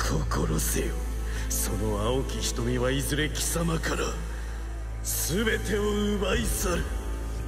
心せよ。その青き瞳はいずれ貴様から全てを奪い去る。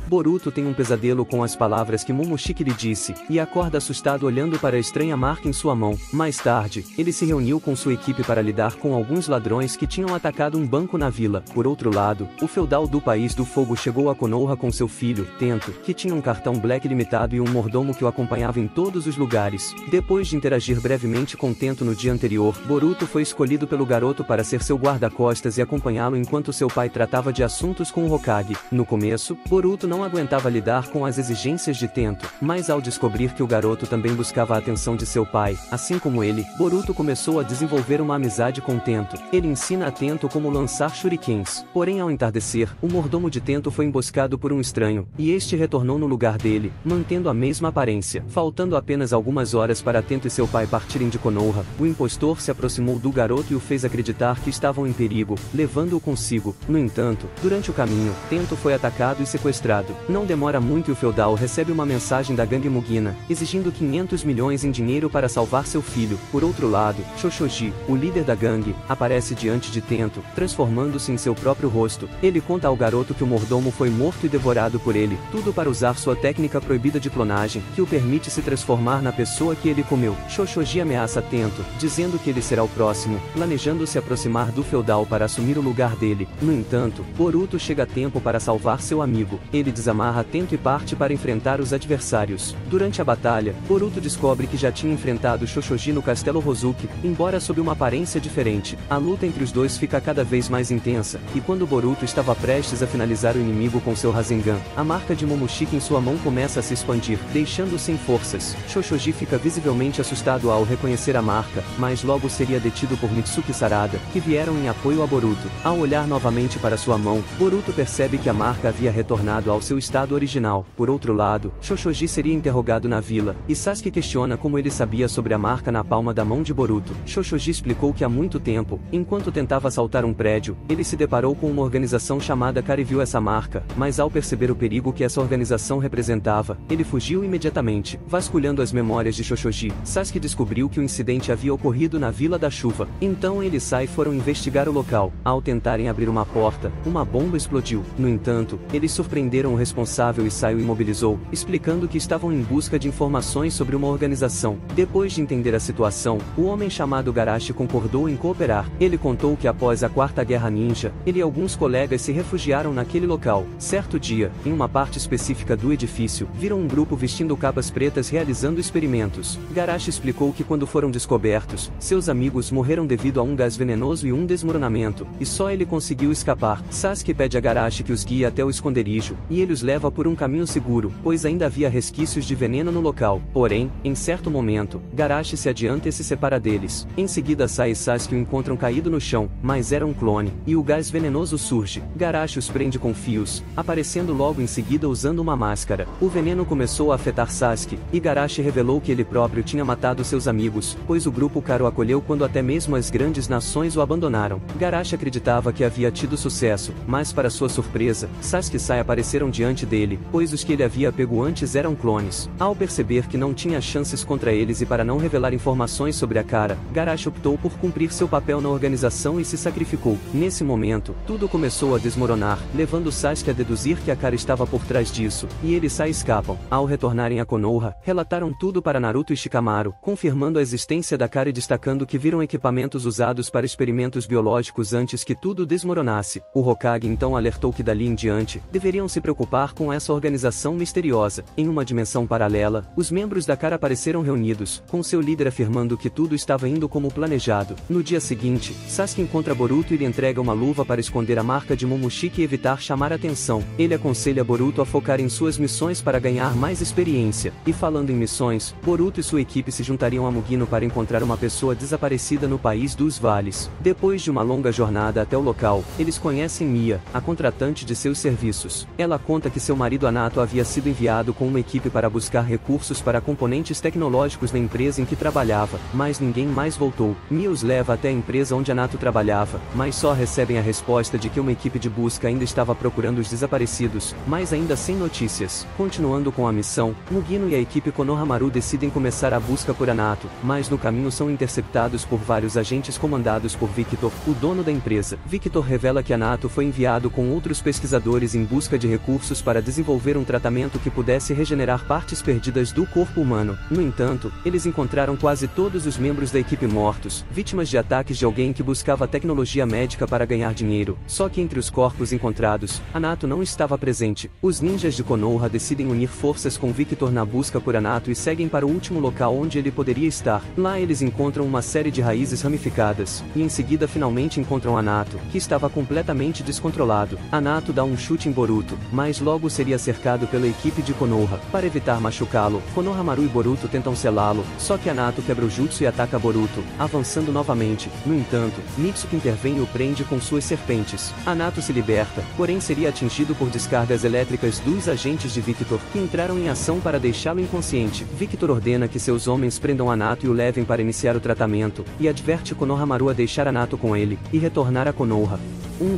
Boruto tem um pesadelo com as palavras que Momoshiki lhe disse, e acorda assustado olhando para a estranha marca em sua mão. Mais tarde, ele se reuniu com sua equipe para lidar com alguns ladrões que tinham atacado um banco na vila. Por outro lado, o feudal do País do Fogo chegou a Konoha com seu filho, Tento, que tinha um cartão Black limitado e um mordomo que o acompanhava em todos os lugares. Depois de interagir brevemente com Tento no dia anterior, Boruto foi escolhido pelo garoto para ser seu guarda-costas e acompanhá-lo enquanto seu pai tratava de assuntos com o Hokage. No começo, Boruto não aguentava lidar com as exigências de Tento, mas ao descobrir que o garoto também buscava a atenção de seu pai, assim como ele, Boruto começou a desenvolver uma amizade com Tento. Ele ensina a Tento como lançar shurikens. Porém, ao entardecer, o mordomo de Tento foi emboscado por um estranho, e este retornou no lugar dele, mantendo a mesma aparência. Faltando apenas algumas horas para Tento e seu pai partirem de Konoha, o impostor se aproximou do garoto e o fez acreditar que estavam em perigo, levando-o consigo. No entanto, durante o caminho, Tento foi atacado e sequestrado. Não demora muito e o feudal recebe uma mensagem da gangue Mugina, exigindo 500 milhões em dinheiro para salvar seu filho. Por outro lado, Shoshoji, o líder da gangue, aparece diante de Tento, transformando-se em seu próprio rosto. Ele conta ao garoto que o mordomo foi morto e devorado por ele, tudo para usar sua técnica proibida de clonagem, que o permite se transformar na pessoa que ele comeu. Shoshoji ameaça Tento, dizendo que ele será o próximo, planejando se aproximar do feudal para assumir o lugar dele. No entanto, Boruto chega a tempo para salvar seu amigo. Ele desamarra Tento e parte para enfrentar os adversários. Durante a batalha, Boruto descobre que já tinha enfrentado Shoshoji no castelo Hozuki, embora sob uma aparência diferente. A luta entre os dois fica cada vez mais intensa, e quando Boruto estava prestes a finalizar o inimigo com seu Rasengan, a marca de Momoshiki em sua mão começa a se expandir, deixando-o sem forças. Shoshoji fica visivelmente assustado ao reconhecer a marca, mas logo seria detido por Mitsuki e Sarada, que vieram em apoio a Boruto. Ao olhar novamente para sua mão, Boruto percebe que a marca havia retornado ao seu estado original. Por outro lado, Shoshoji seria interrogado na vila, e Sasuke questiona como ele sabia sobre a marca na palma da mão de Boruto. Shoshoji explicou que há muito tempo, enquanto tentava assaltar um prédio, ele se deparou com uma organização chamada Kara e viu essa marca, mas ao perceber o perigo que essa organização representava, ele fugiu imediatamente. Vasculhando as memórias de Shoshoji, Sasuke descobriu que o incidente havia ocorrido na Vila da Chuva. Então ele e Sai foram investigar o local. Ao tentarem abrir uma porta, uma bomba explodiu. No entanto, eles surpreenderam o responsável e Sai o imobilizou, explicando que estavam em busca de informações sobre uma organização. Depois de entender a situação, o homem chamado Garashi concordou em cooperar. Ele contou que após a Quarta Guerra Ninja, ele e alguns colegas se refugiaram naquele local. Certo dia, em uma parte específica do edifício, viram um grupo vestindo capas pretas realizando experimentos. Garashi explicou que quando foram descobertos, seus amigos morreram devido a um gás venenoso e um desmoronamento, e só ele conseguiu escapar. Sasuke pede a Garashi que os guie até o esconderijo, e ele os leva por um caminho seguro, pois ainda havia resquícios de veneno no local. Porém, em certo momento, Garashi se adianta e se separa deles. Em seguida Sai e Sasuke o encontram caído no chão, mas era um clone, e o gás venenoso surge. Garashi os prende com fios, aparecendo logo em seguida usando uma máscara. O veneno começou a afetar Sasuke, e Garashi revelou que ele próprio tinha matado seus amigos, pois o grupo Kara o acolheu quando até mesmo as grandes nações o abandonaram. Garashi acreditava que havia tido sucesso, mas para sua surpresa, Sasuke e Sai apareceram diante dele, pois os que ele havia pego antes eram clones. Ao perceber que não tinha chances contra eles e para não revelar informações sobre a Kara, Garashi optou por cumprir seu papel na organização e se sacrificou. Nesse momento, tudo começou a desmoronar, levando Sasuke a deduzir que a Kara estava por trás disso, e ele e Sai escapam. Ao retornarem a Konoha, relataram tudo para Naruto e Shikamaru, confirmando a existência da Kara e destacando que viram equipamentos usados para experimentos biológicos antes que tudo desmoronasse. O Hokage então alertou que dali em diante, deveriam se preocupar com essa organização misteriosa. Em uma dimensão paralela, os membros da Kara apareceram reunidos, com seu líder afirmando que tudo estava indo como planejado. No dia seguinte, Sasuke encontra Boruto e lhe entrega uma luva para esconder a marca de Momoshiki e evitar chamar atenção. Ele aconselha Boruto a focar em suas missões para ganhar mais experiência. E falando em missões, Boruto e sua equipe se juntariam a Mugino para encontrar uma pessoa desaparecida no País dos Vales. Depois de uma longa jornada até o local, eles conhecem Mia, a contratante de seus serviços. Ela conta que seu marido Anato havia sido enviado com uma equipe para buscar recursos para componentes tecnológicos na empresa em que trabalhava, mas ninguém mais voltou. Mia os leva até a empresa onde Anato trabalhava, mas só recebem a resposta de que uma equipe de busca ainda estava procurando os desaparecidos, mas ainda sem notícias. Continuando com a missão, Mugino e a equipe Konohamaru decidem começar a busca por Anato, mas no caminho são interceptados por vários agentes comandados por Victor, o dono da empresa. Victor revela que Anato foi enviado com outros pesquisadores em busca de recursos para desenvolver um tratamento que pudesse regenerar partes perdidas do corpo humano. No entanto, eles encontraram quase todos os membros da equipe mortos, vítimas de ataques de alguém que buscava tecnologia médica para ganhar dinheiro. Só que entre os corpos encontrados, Anato não estava presente. Os ninjas de Konoha decidem unir forças com Victor na busca por Anato e seguem para o último local onde ele poderia estar. Lá eles encontram uma série de raízes ramificadas, e em seguida finalmente encontram Anato, que estava completamente descontrolado. Anato dá um chute em Boruto, mas logo seria cercado pela equipe de Konoha. Para evitar machucá-lo, Konohamaru e Boruto tentam selá-lo, só que Anato quebra o jutsu e ataca Boruto, avançando novamente. No entanto, Mitsuki intervém e o prende com suas serpentes. Anato se liberta, porém seria atingido por descargas elétricas dos agentes de Victor, que entraram em ação para deixá-lo inconsciente. Victor ordena que seus homens prendam Anato e o levem para iniciar o tratamento, e adverte Konohamaru a deixar Anato com ele, e retornar a Konoha.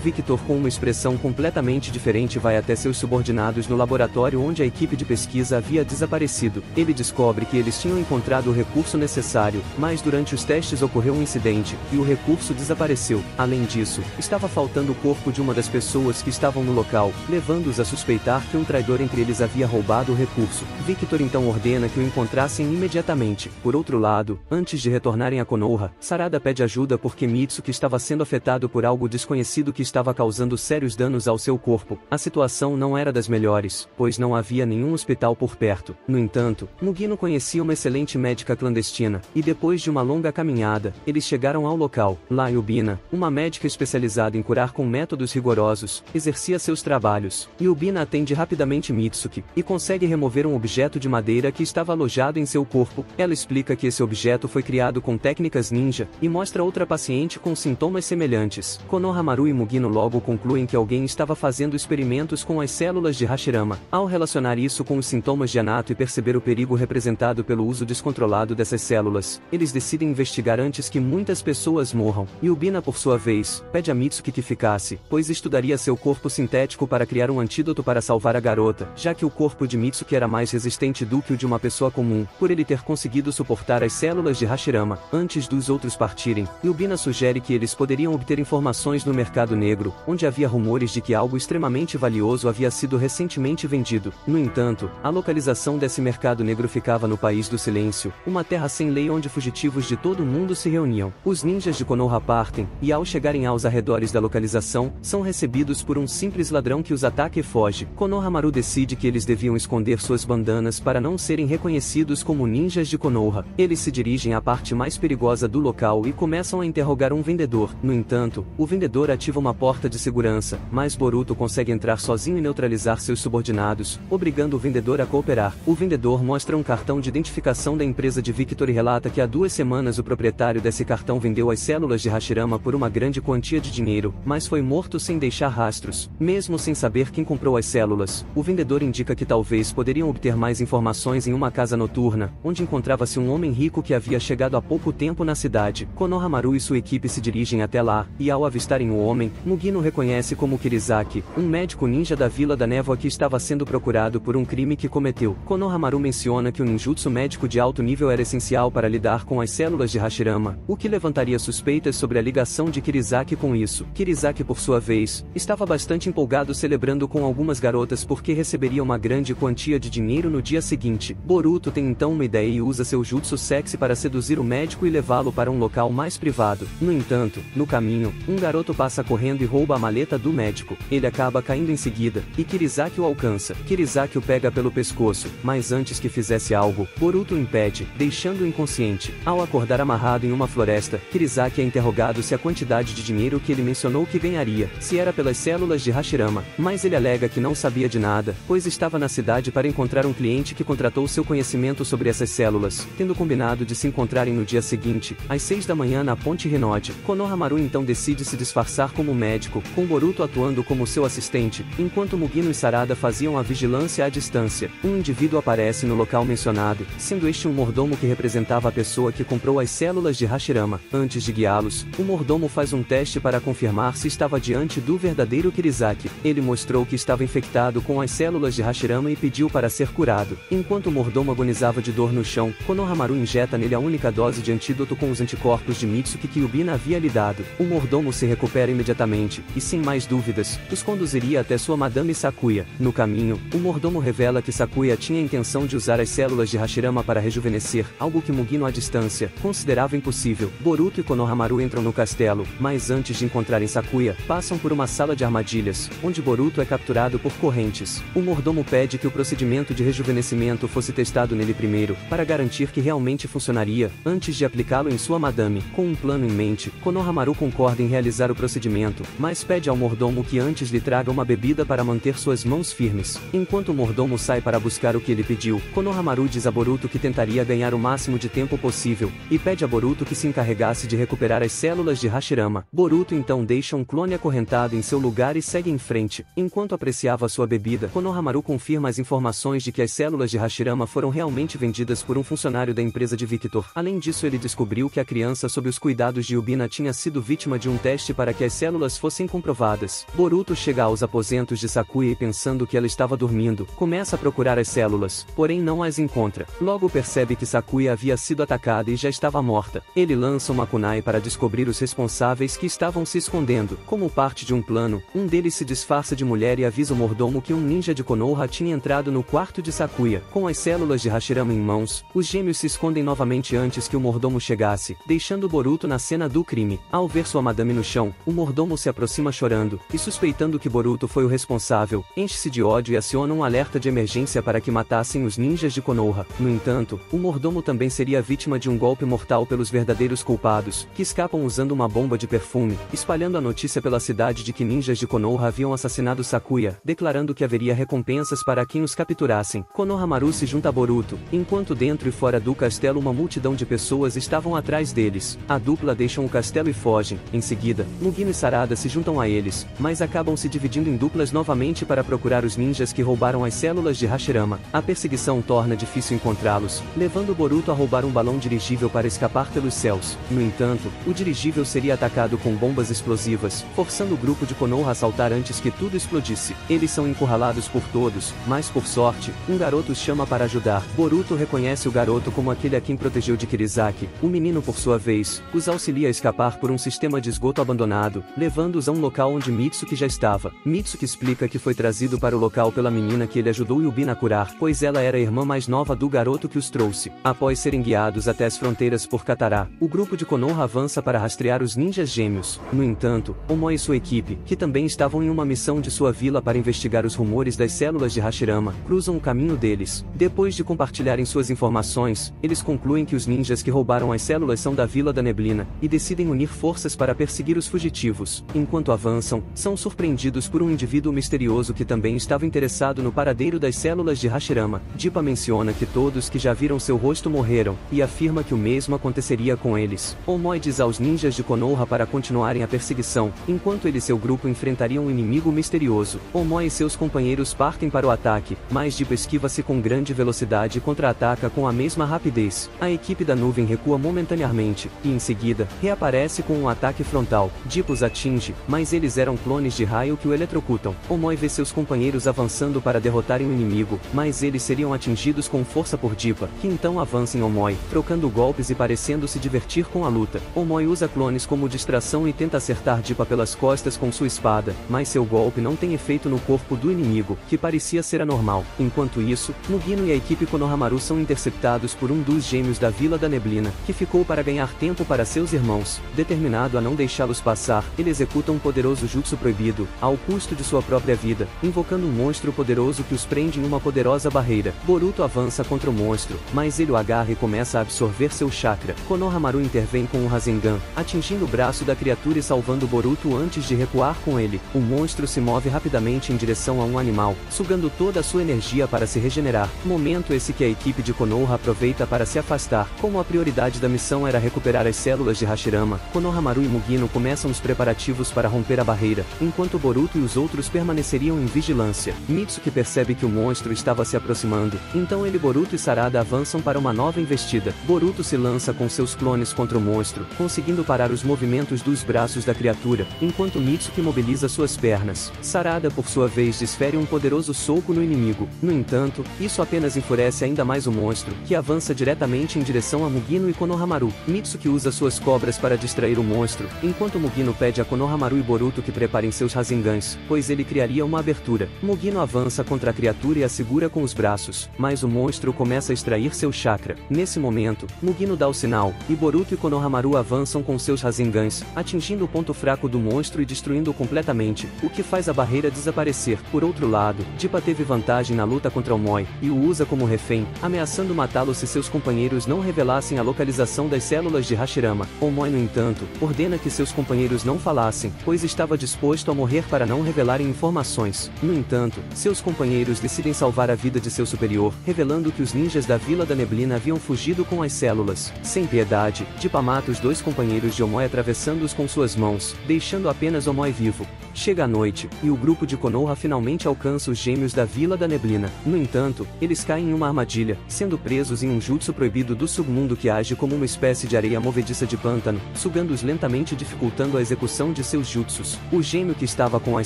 Victor com uma expressão completamente diferente vai até seus subordinados no laboratório onde a equipe de pesquisa havia desaparecido. Ele descobre que eles tinham encontrado o recurso necessário, mas durante os testes ocorreu um incidente, e o recurso desapareceu. Além disso, estava faltando o corpo de uma das pessoas que estavam no local, levando-os a suspeitar que um traidor entre eles havia roubado o recurso. Victor então ordena que o encontrassem imediatamente. Por outro lado, antes de retornarem a Konoha, Sarada pede ajuda porque Mitsuki estava sendo afetado por algo desconhecido que estava causando sérios danos ao seu corpo. A situação não era das melhores, pois não havia nenhum hospital por perto. No entanto, Mugino conhecia uma excelente médica clandestina, e depois de uma longa caminhada, eles chegaram ao local. Lá Yubina, uma médica especializada em curar com métodos rigorosos, exercia seus trabalhos. Yubina atende rapidamente Mitsuki, e consegue remover um objeto de madeira que estava alojado em seu corpo. Ela explica que esse objeto foi criado com técnicas ninja, e mostra outra paciente com sintomas semelhantes. Konohamaru e Mugino logo concluem que alguém estava fazendo experimentos com as células de Hashirama. Ao relacionar isso com os sintomas de Anato e perceber o perigo representado pelo uso descontrolado dessas células, eles decidem investigar antes que muitas pessoas morram. Yubina, por sua vez, pede a Mitsuki que ficasse, pois estudaria seu corpo sintético para criar um antídoto para salvar a garota, já que o corpo de Mitsuki era mais resistente do que o de uma pessoa comum, por ele ter conseguido suportar as células de Hashirama. Antes dos outros partirem, Yubina sugere que eles poderiam obter informações no mercado negro, onde havia rumores de que algo extremamente valioso havia sido recentemente vendido. No entanto, a localização desse mercado negro ficava no País do Silêncio, uma terra sem lei onde fugitivos de todo o mundo se reuniam. Os ninjas de Konoha partem, e ao chegarem aos arredores da localização, são recebidos por um simples ladrão que os ataca e foge. Konohamaru decide que eles deviam esconder suas bandanas para não serem reconhecidos como ninjas de Konoha. Eles se dirigem à parte mais perigosa do local e começam a interrogar um vendedor. No entanto, o vendedor ativa uma porta de segurança, mas Boruto consegue entrar sozinho e neutralizar seus subordinados, obrigando o vendedor a cooperar. O vendedor mostra um cartão de identificação da empresa de Victor e relata que há 2 semanas o proprietário desse cartão vendeu as células de Hashirama por uma grande quantia de dinheiro, mas foi morto sem deixar rastros. Mesmo sem saber quem comprou as células, o vendedor indica que talvez poderiam obter mais informações em uma casa noturna, onde encontrava-se um homem rico que havia chegado há pouco tempo na cidade. Konohamaru e sua equipe se dirigem até lá, e ao avistarem o homem, Mugino reconhece como Kirizaki, um médico ninja da Vila da Névoa que estava sendo procurado por um crime que cometeu. Konohamaru menciona que o ninjutsu médico de alto nível era essencial para lidar com as células de Hashirama, o que levantaria suspeitas sobre a ligação de Kirizaki com isso. Kirizaki, por sua vez, estava bastante empolgado celebrando com algumas garotas porque receberia uma grande quantia de dinheiro no dia seguinte. Boruto tem então uma ideia e usa seu jutsu sexy para seduzir o médico e levá-lo para um local mais privado. No entanto, no caminho, um garoto passa correndo e rouba a maleta do médico. Ele acaba caindo em seguida, e Kirizaki o alcança. Kirizaki o pega pelo pescoço, mas antes que fizesse algo, Boruto o impede, deixando-o inconsciente. Ao acordar amarrado em uma floresta, Kirizaki é interrogado se a quantidade de dinheiro que ele mencionou que ganharia, se era pelas células de Hashirama, mas ele alega que não sabia de nada, pois estava na cidade para encontrar um cliente que contratou seu conhecimento sobre essas células, tendo combinado de se encontrarem no dia seguinte, às 6 da manhã na Ponte Hinode. Konohamaru então decide se disfarçar como como médico, com Boruto atuando como seu assistente, enquanto Mugino e Sarada faziam a vigilância à distância. Um indivíduo aparece no local mencionado, sendo este um mordomo que representava a pessoa que comprou as células de Hashirama. Antes de guiá-los, o mordomo faz um teste para confirmar se estava diante do verdadeiro Kirizaki. Ele mostrou que estava infectado com as células de Hashirama e pediu para ser curado. Enquanto o mordomo agonizava de dor no chão, Konohamaru injeta nele a única dose de antídoto com os anticorpos de Mitsuki que Yubina havia lhe dado. O mordomo se recupera imediatamente, e sem mais dúvidas, os conduziria até sua Madame Sakuya. No caminho, o mordomo revela que Sakuya tinha a intenção de usar as células de Hashirama para rejuvenescer, algo que Mugino à distância considerava impossível. Boruto e Konohamaru entram no castelo, mas antes de encontrarem Sakuya, passam por uma sala de armadilhas, onde Boruto é capturado por correntes. O mordomo pede que o procedimento de rejuvenescimento fosse testado nele primeiro, para garantir que realmente funcionaria, antes de aplicá-lo em sua madame. Com um plano em mente, Konohamaru concorda em realizar o procedimento, mas pede ao mordomo que antes lhe traga uma bebida para manter suas mãos firmes. Enquanto o mordomo sai para buscar o que ele pediu, Konohamaru diz a Boruto que tentaria ganhar o máximo de tempo possível, e pede a Boruto que se encarregasse de recuperar as células de Hashirama. Boruto então deixa um clone acorrentado em seu lugar e segue em frente. Enquanto apreciava sua bebida, Konohamaru confirma as informações de que as células de Hashirama foram realmente vendidas por um funcionário da empresa de Victor. Além disso, ele descobriu que a criança sob os cuidados de Yubina tinha sido vítima de um teste para que as células fossem comprovadas. Boruto chega aos aposentos de Sakuya e, pensando que ela estava dormindo, começa a procurar as células, porém não as encontra. Logo percebe que Sakuya havia sido atacada e já estava morta. Ele lança uma kunai para descobrir os responsáveis que estavam se escondendo. Como parte de um plano, um deles se disfarça de mulher e avisa o mordomo que um ninja de Konoha tinha entrado no quarto de Sakuya. Com as células de Hashirama em mãos, os gêmeos se escondem novamente antes que o mordomo chegasse, deixando Boruto na cena do crime. Ao ver sua madame no chão, o mordomo se aproxima chorando, e suspeitando que Boruto foi o responsável, enche-se de ódio e aciona um alerta de emergência para que matassem os ninjas de Konoha. No entanto, o mordomo também seria vítima de um golpe mortal pelos verdadeiros culpados, que escapam usando uma bomba de perfume, espalhando a notícia pela cidade de que ninjas de Konoha haviam assassinado Sakuya, declarando que haveria recompensas para quem os capturassem. Konohamaru se junta a Boruto, enquanto dentro e fora do castelo uma multidão de pessoas estavam atrás deles. A dupla deixam o castelo e fogem. Em seguida, Mugino e Sarada se juntam a eles, mas acabam se dividindo em duplas novamente para procurar os ninjas que roubaram as células de Hashirama. A perseguição torna difícil encontrá-los, levando Boruto a roubar um balão dirigível para escapar pelos céus. No entanto, o dirigível seria atacado com bombas explosivas, forçando o grupo de Konoha a saltar antes que tudo explodisse. Eles são encurralados por todos, mas por sorte, um garoto os chama para ajudar. Boruto reconhece o garoto como aquele a quem protegeu de Kirizaki. O menino, por sua vez, os auxilia a escapar por um sistema de esgoto abandonado, levando-os a um local onde Mitsuki já estava. Mitsuki explica que foi trazido para o local pela menina que ele ajudou Yubina a curar, pois ela era a irmã mais nova do garoto que os trouxe. Após serem guiados até as fronteiras por Katara, o grupo de Konoha avança para rastrear os ninjas gêmeos. No entanto, Omoi e sua equipe, que também estavam em uma missão de sua vila para investigar os rumores das células de Hashirama, cruzam o caminho deles. Depois de compartilharem suas informações, eles concluem que os ninjas que roubaram as células são da Vila da Neblina, e decidem unir forças para perseguir os fugitivos. Enquanto avançam, são surpreendidos por um indivíduo misterioso que também estava interessado no paradeiro das células de Hashirama. Dippa menciona que todos que já viram seu rosto morreram, e afirma que o mesmo aconteceria com eles. Omoi diz aos ninjas de Konoha para continuarem a perseguição, enquanto ele e seu grupo enfrentariam um inimigo misterioso. Omoi e seus companheiros partem para o ataque, mas Dippa esquiva-se com grande velocidade e contra-ataca com a mesma rapidez. A equipe da nuvem recua momentaneamente, e em seguida, reaparece com um ataque frontal. Dippa os atinge, mas eles eram clones de raio que o eletrocutam. Omoi vê seus companheiros avançando para derrotarem o inimigo, mas eles seriam atingidos com força por Dippa, que então avança em Omoi, trocando golpes e parecendo se divertir com a luta. Omoi usa clones como distração e tenta acertar Dippa pelas costas com sua espada, mas seu golpe não tem efeito no corpo do inimigo, que parecia ser anormal. Enquanto isso, Mugino e a equipe Konohamaru são interceptados por um dos gêmeos da Vila da Neblina, que ficou para ganhar tempo para seus irmãos. Determinado a não deixá-los passar, ele executa um poderoso jutsu proibido, ao custo de sua própria vida, invocando um monstro poderoso que os prende em uma poderosa barreira. Boruto avança contra o monstro, mas ele o agarra e começa a absorver seu chakra. Konohamaru intervém com um Rasengan, atingindo o braço da criatura e salvando Boruto antes de recuar com ele. O monstro se move rapidamente em direção a um animal, sugando toda a sua energia para se regenerar. Momento esse que a equipe de Konoha aproveita para se afastar. Como a prioridade da missão era recuperar as células de Hashirama, Konohamaru e Mugino começam os preparativos preparativos para romper a barreira, enquanto Boruto e os outros permaneceriam em vigilância. Mitsuki percebe que o monstro estava se aproximando, então ele, Boruto e Sarada avançam para uma nova investida. Boruto se lança com seus clones contra o monstro, conseguindo parar os movimentos dos braços da criatura, enquanto Mitsuki mobiliza suas pernas. Sarada, por sua vez, desfere um poderoso soco no inimigo. No entanto, isso apenas enfurece ainda mais o monstro, que avança diretamente em direção a Mugino e Konohamaru. Mitsuki usa suas cobras para distrair o monstro, enquanto Mugino pede a Konohamaru e Boruto que preparem seus Rasengans, pois ele criaria uma abertura. Mugino avança contra a criatura e a segura com os braços, mas o monstro começa a extrair seu chakra. Nesse momento, Mugino dá o sinal, e Boruto e Konohamaru avançam com seus Rasengans, atingindo o ponto fraco do monstro e destruindo-o completamente, o que faz a barreira desaparecer. Por outro lado, Dippa teve vantagem na luta contra o Moi, e o usa como refém, ameaçando matá-lo se seus companheiros não revelassem a localização das células de Hashirama. O Moi, no entanto, ordena que seus companheiros não falassem, pois estava disposto a morrer para não revelarem informações. No entanto, seus companheiros decidem salvar a vida de seu superior, revelando que os ninjas da Vila da Neblina haviam fugido com as células. Sem piedade, Dippa mata os dois companheiros de Omoi atravessando-os com suas mãos, deixando apenas Omoi vivo. Chega a noite, e o grupo de Konoha finalmente alcança os gêmeos da Vila da Neblina. No entanto, eles caem em uma armadilha, sendo presos em um jutsu proibido do submundo que age como uma espécie de areia movediça de pântano, sugando-os lentamente, dificultando a execução de seus jutsus. O gêmeo que estava com as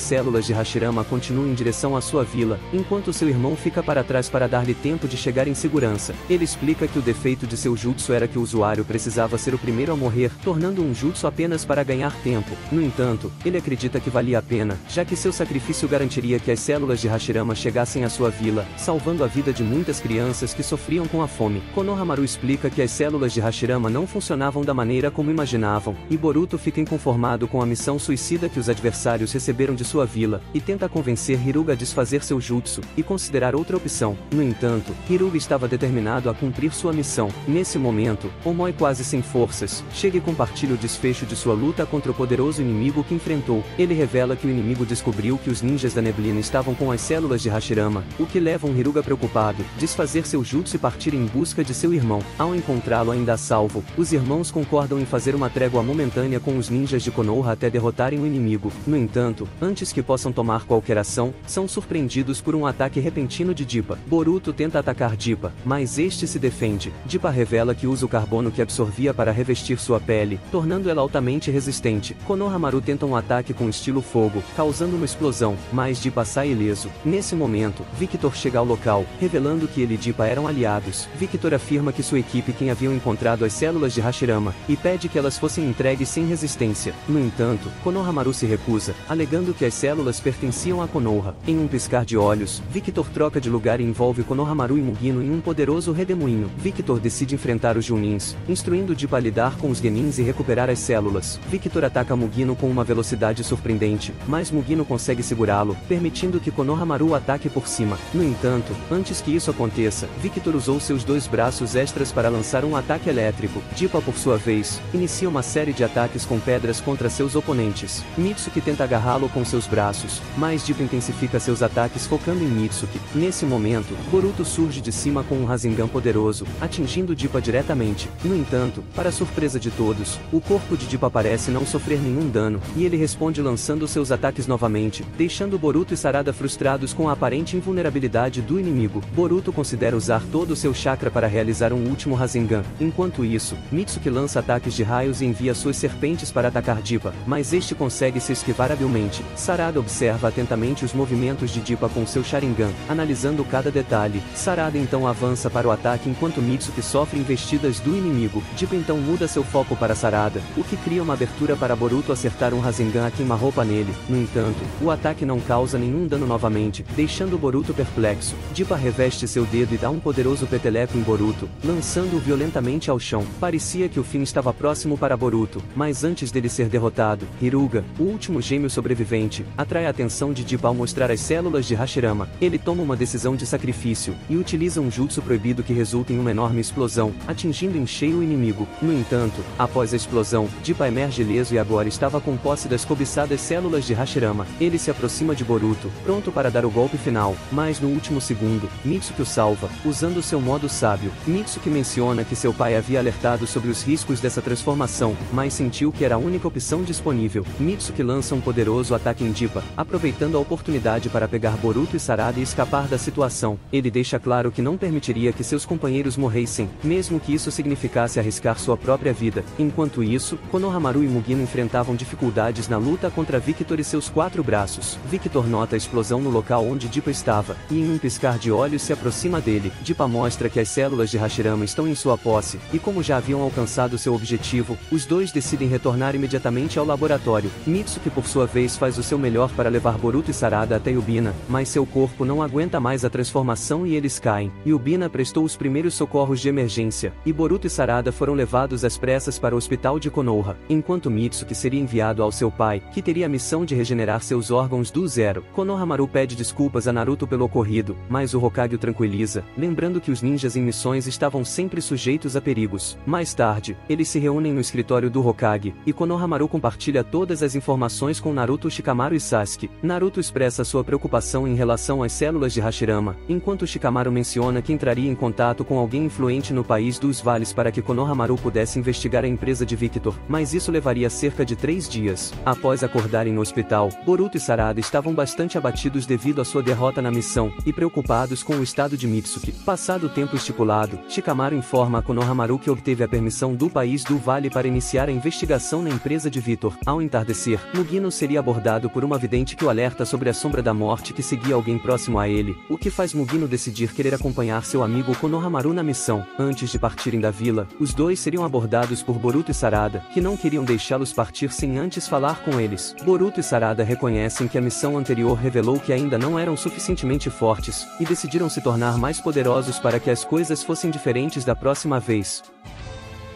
células de Hashirama continua em direção à sua vila, enquanto seu irmão fica para trás para dar-lhe tempo de chegar em segurança. Ele explica que o defeito de seu jutsu era que o usuário precisava ser o primeiro a morrer, tornando um jutsu apenas para ganhar tempo. No entanto, ele acredita que valia a pena, já que seu sacrifício garantiria que as células de Hashirama chegassem à sua vila, salvando a vida de muitas crianças que sofriam com a fome. Konohamaru explica que as células de Hashirama não funcionavam da maneira como imaginavam, e Boruto fica inconformado com a missão suicida que os adversários receberam de sua vila, e tenta convencer Hiruga a desfazer seu jutsu, e considerar outra opção. No entanto, Hiruga estava determinado a cumprir sua missão. Nesse momento, Omoi, quase sem forças, chega e compartilha o desfecho de sua luta contra o poderoso inimigo que enfrentou. Ele revela que o inimigo descobriu que os ninjas da Neblina estavam com as células de Hashirama, o que leva um Hiruga preocupado, desfazer seu jutsu e partir em busca de seu irmão. Ao encontrá-lo ainda a salvo, os irmãos concordam em fazer uma trégua momentânea com os ninjas de Konoha até derrotarem o inimigo. No entanto, antes que possam tomar qualquer ação, são surpreendidos por um ataque repentino de Dippa. Boruto tenta atacar Dippa, mas este se defende. Dippa revela que usa o carbono que absorvia para revestir sua pele, tornando ela altamente resistente. Konohamaru tenta um ataque com estilo fogo, causando uma explosão, mas Dippa sai ileso. Nesse momento, Victor chega ao local, revelando que ele e Dippa eram aliados. Victor afirma que sua equipe quem haviam encontrado as células de Hashirama, e pede que elas fossem entregues sem resistência. No entanto, Konohamaru se recusa, alegando que as células pertenciam a Konoha. Em um piscar de olhos, Victor troca de lugar e envolve Konohamaru e Mugino em um poderoso redemoinho. Victor decide enfrentar os Junins, instruindo Dippa a lidar com os Genins e recuperar as células. Victor ataca Mugino com uma velocidade surpreendente, mas Mugino consegue segurá-lo, permitindo que Konohamaru o ataque por cima. No entanto, antes que isso aconteça, Victor usou seus dois braços extras para lançar um ataque elétrico. Dippa, por sua vez, inicia uma série de ataques com pedras contra seus oponentes. Mitsuki tenta agarrá-lo com seus braços, mas Dippa intensifica seus ataques focando em Mitsuki. Nesse momento, Boruto surge de cima com um Rasengan poderoso, atingindo Dippa diretamente. No entanto, para surpresa de todos, o corpo de Dippa parece não sofrer nenhum dano, e ele responde lançando seus ataques novamente, deixando Boruto e Sarada frustrados com a aparente invulnerabilidade do inimigo. Boruto considera usar todo o seu chakra para realizar um último Rasengan. Enquanto isso, Mitsuki lança ataques de raios e envia suas serpentes para atacar Dippa, mas este consegue se esquivar habilmente. Sarada observa atentamente os movimentos de Dippa com seu Sharingan, analisando cada detalhe. Sarada então avança para o ataque enquanto Mitsuki sofre investidas do inimigo. Dippa então muda seu foco para Sarada, o que cria uma abertura para Boruto acertar um Rasengan a queima-roupa nele. No entanto, o ataque não causa nenhum dano novamente, deixando Boruto perplexo. Dippa reveste seu dedo e dá um poderoso peteleco em Boruto, lançando-o violentamente ao chão. Parecia que o fim estava próximo para Boruto, mas antes dele ser derrotado, Hiruga, o último gêmeo sobrevivente, atrai a atenção de Dippa ao mostrar as células de Hashirama. Ele toma uma decisão de sacrifício, e utiliza um jutsu proibido que resulta em uma enorme explosão, atingindo em cheio o inimigo. No entanto, após a explosão, Dippa emerge ileso e agora estava com posse das cobiçadas células células de Hashirama. Ele se aproxima de Boruto, pronto para dar o golpe final, mas no último segundo, Mitsuki o salva, usando seu modo sábio. Mitsuki menciona que seu pai havia alertado sobre os riscos dessa transformação, mas sentiu que era a única opção disponível. Mitsuki lança um poderoso ataque em Dippa, aproveitando a oportunidade para pegar Boruto e Sarada e escapar da situação. Ele deixa claro que não permitiria que seus companheiros morressem, mesmo que isso significasse arriscar sua própria vida. Enquanto isso, Konohamaru e Mugino enfrentavam dificuldades na luta contra Victor e seus 4 braços. Victor nota a explosão no local onde Dippa estava, e em um piscar de olhos se aproxima dele. Dippa mostra que as células de Hashirama estão em sua posse, e como já haviam alcançado seu objetivo, os dois decidem retornar imediatamente ao laboratório. Mitsuki por sua vez faz o seu melhor para levar Boruto e Sarada até Yubina, mas seu corpo não aguenta mais a transformação e eles caem. Yubina prestou os primeiros socorros de emergência, e Boruto e Sarada foram levados às pressas para o hospital de Konoha, enquanto Mitsuki seria enviado ao seu pai, que teria a missão de regenerar seus órgãos do zero. Konohamaru pede desculpas a Naruto pelo ocorrido, mas o Hokage o tranquiliza, lembrando que os ninjas em missões estavam sempre sujeitos a perigos. Mais tarde, eles se reúnem no escritório do Hokage, e Konohamaru compartilha todas as informações com Naruto, Shikamaru e Sasuke. Naruto expressa sua preocupação em relação às células de Hashirama, enquanto Shikamaru menciona que entraria em contato com alguém influente no país dos vales para que Konohamaru pudesse investigar a empresa de Victor, mas isso levaria cerca de 3 dias. Após acordarem no hospital, Boruto e Sarada estavam bastante abatidos devido à sua derrota na missão, e preocupados com o estado de Mitsuki. Passado o tempo estipulado, Shikamaru informa a Konohamaru que obteve a permissão do país do vale para iniciar a investigação na empresa de Victor. Ao entardecer, Mugino seria abordado por uma vidente que o alerta sobre a sombra da morte que seguia alguém próximo a ele, o que faz Mugino decidir querer acompanhar seu amigo Konohamaru na missão. Antes de partirem da vila, os dois seriam abordados por Boruto e Sarada, que não queriam deixá-los partir sem antes falar com eles. Boruto e Sarada reconhecem que a missão anterior revelou que ainda não eram suficientemente fortes, e decidiram se tornar mais poderosos para que as coisas fossem diferentes da próxima vez.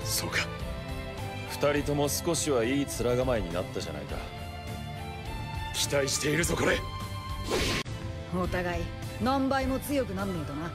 そうか。二人とも少しはいい面構えになったじゃないか。期待しているぞこれ。お互い何倍も強くなんねえとな。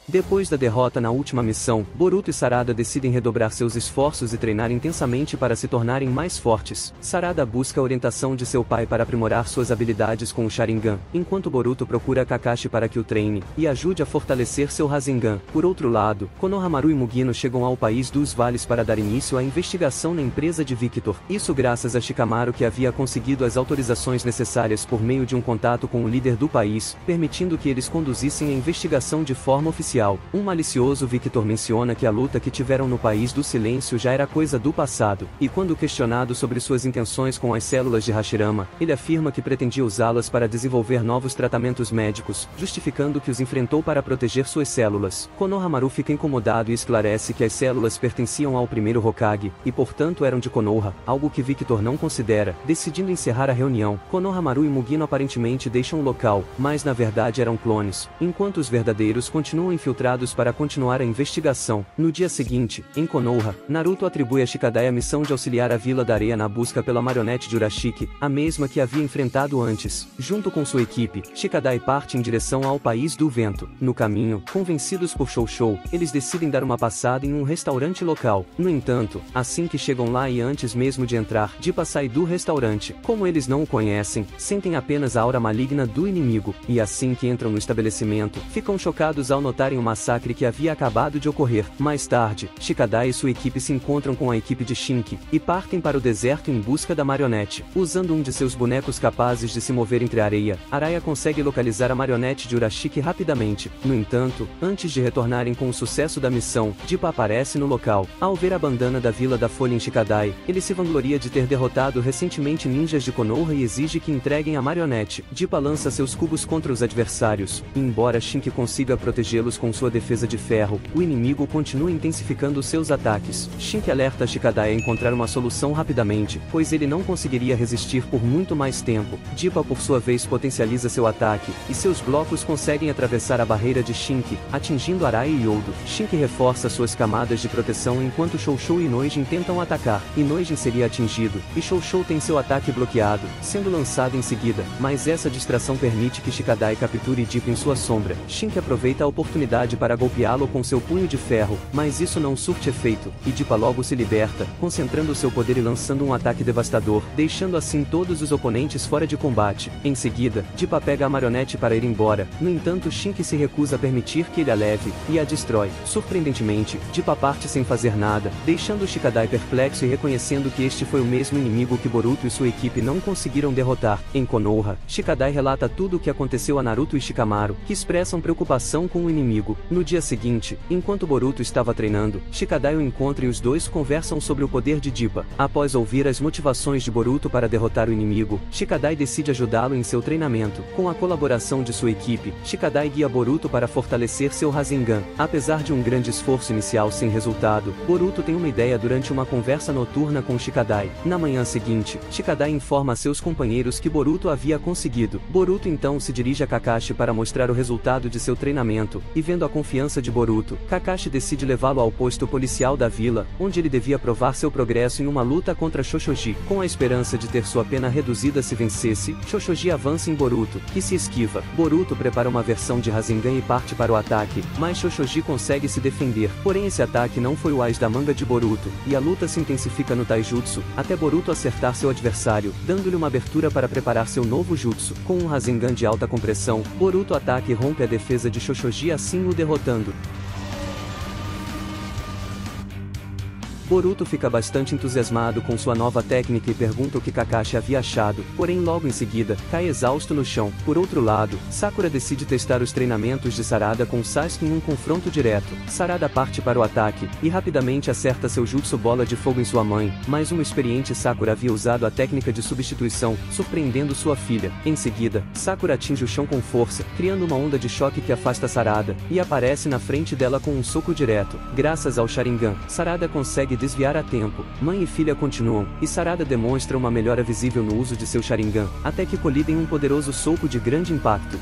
Depois da derrota na última missão, Boruto e Sarada decidem redobrar seus esforços e treinar intensamente para se tornarem mais fortes. Sarada busca a orientação de seu pai para aprimorar suas habilidades com o Sharingan, enquanto Boruto procura Kakashi para que o treine e ajude a fortalecer seu Rasengan. Por outro lado, Konohamaru e Mugino chegam ao país dos vales para dar início à investigação na empresa de Victor. Isso graças a Shikamaru, que havia conseguido as autorizações necessárias por meio de um contato com o líder do país, permitindo que eles conduzissem a investigação de forma oficial. Um malicioso Victor menciona que a luta que tiveram no País do Silêncio já era coisa do passado, e quando questionado sobre suas intenções com as células de Hashirama, ele afirma que pretendia usá-las para desenvolver novos tratamentos médicos, justificando que os enfrentou para proteger suas células. Konohamaru fica incomodado e esclarece que as células pertenciam ao primeiro Hokage, e portanto eram de Konoha, algo que Victor não considera. Decidindo encerrar a reunião, Konohamaru e Mugino aparentemente deixam o local, mas na verdade eram clones, enquanto os verdadeiros continuam infiltrados para continuar a investigação. No dia seguinte, em Konoha, Naruto atribui a Shikadai a missão de auxiliar a Vila da Areia na busca pela marionete de Urashiki, a mesma que havia enfrentado antes. Junto com sua equipe, Shikadai parte em direção ao País do Vento. No caminho, convencidos por Shou, eles decidem dar uma passada em um restaurante local. No entanto, assim que chegam lá e antes mesmo de entrar, Dippa sai do restaurante. Como eles não o conhecem, sentem apenas a aura maligna do inimigo, e assim que entram no estabelecimento, ficam chocados ao notarem o massacre que havia acabado de ocorrer. Mais tarde, Shikadai e sua equipe se encontram com a equipe de Shinki, e partem para o deserto em busca da marionete. Usando um de seus bonecos capazes de se mover entre a areia, Araya consegue localizar a marionete de Urashiki rapidamente. No entanto, antes de retornarem com o sucesso da missão, Dippa aparece no local. Ao ver a bandana da Vila da Folha em Shikadai, ele se vangloria de ter derrotado recentemente ninjas de Konoha e exige que entreguem a marionete. Dippa lança seus cubos contra os adversários, e embora Shinki consiga protegê-los com sua defesa de ferro, o inimigo continua intensificando seus ataques. Shinki alerta Shikadai a encontrar uma solução rapidamente, pois ele não conseguiria resistir por muito mais tempo. Dippa por sua vez potencializa seu ataque, e seus blocos conseguem atravessar a barreira de Shinki, atingindo Araya e Yodo. Shinki reforça suas camadas de proteção enquanto Shou e Noijin tentam atacar, e Noijin seria atingido, e Shou tem seu ataque bloqueado, sendo lançado em seguida, mas essa distração permite que Shikadai capture Dippa em sua sombra. Shinki aproveita a oportunidade velocidade para golpeá-lo com seu punho de ferro, mas isso não surte efeito, e Dippa logo se liberta, concentrando seu poder e lançando um ataque devastador, deixando assim todos os oponentes fora de combate. Em seguida, Dippa pega a marionete para ir embora, no entanto Shinki se recusa a permitir que ele a leve, e a destrói. Surpreendentemente, Dippa parte sem fazer nada, deixando Shikadai perplexo e reconhecendo que este foi o mesmo inimigo que Boruto e sua equipe não conseguiram derrotar. Em Konoha, Shikadai relata tudo o que aconteceu a Naruto e Shikamaru, que expressam preocupação com o inimigo. No dia seguinte, enquanto Boruto estava treinando, Shikadai o encontra e os dois conversam sobre o poder de Dippa. Após ouvir as motivações de Boruto para derrotar o inimigo, Shikadai decide ajudá-lo em seu treinamento. Com a colaboração de sua equipe, Shikadai guia Boruto para fortalecer seu Rasengan. Apesar de um grande esforço inicial sem resultado, Boruto tem uma ideia durante uma conversa noturna com Shikadai. Na manhã seguinte, Shikadai informa a seus companheiros que Boruto havia conseguido. Boruto então se dirige a Kakashi para mostrar o resultado de seu treinamento, e vendo a confiança de Boruto, Kakashi decide levá-lo ao posto policial da vila, onde ele devia provar seu progresso em uma luta contra Shoshoji. Com a esperança de ter sua pena reduzida se vencesse, Shoshoji avança em Boruto, que se esquiva. Boruto prepara uma versão de Rasengan e parte para o ataque, mas Shoshoji consegue se defender. Porém esse ataque não foi o as da manga de Boruto, e a luta se intensifica no Taijutsu, até Boruto acertar seu adversário, dando-lhe uma abertura para preparar seu novo jutsu. Com um Rasengan de alta compressão, Boruto ataca e rompe a defesa de Shoshoji, assim o derrotando. Boruto fica bastante entusiasmado com sua nova técnica e pergunta o que Kakashi havia achado, porém logo em seguida, cai exausto no chão. Por outro lado, Sakura decide testar os treinamentos de Sarada com Sasuke em um confronto direto. Sarada parte para o ataque, e rapidamente acerta seu jutsu bola de fogo em sua mãe, mas uma experiente Sakura havia usado a técnica de substituição, surpreendendo sua filha. Em seguida, Sakura atinge o chão com força, criando uma onda de choque que afasta Sarada, e aparece na frente dela com um soco direto. Graças ao Sharingan, Sarada consegue desviar a tempo. Mãe e filha continuam, e Sarada demonstra uma melhora visível no uso de seu Sharingan, até que colidem um poderoso soco de grande impacto.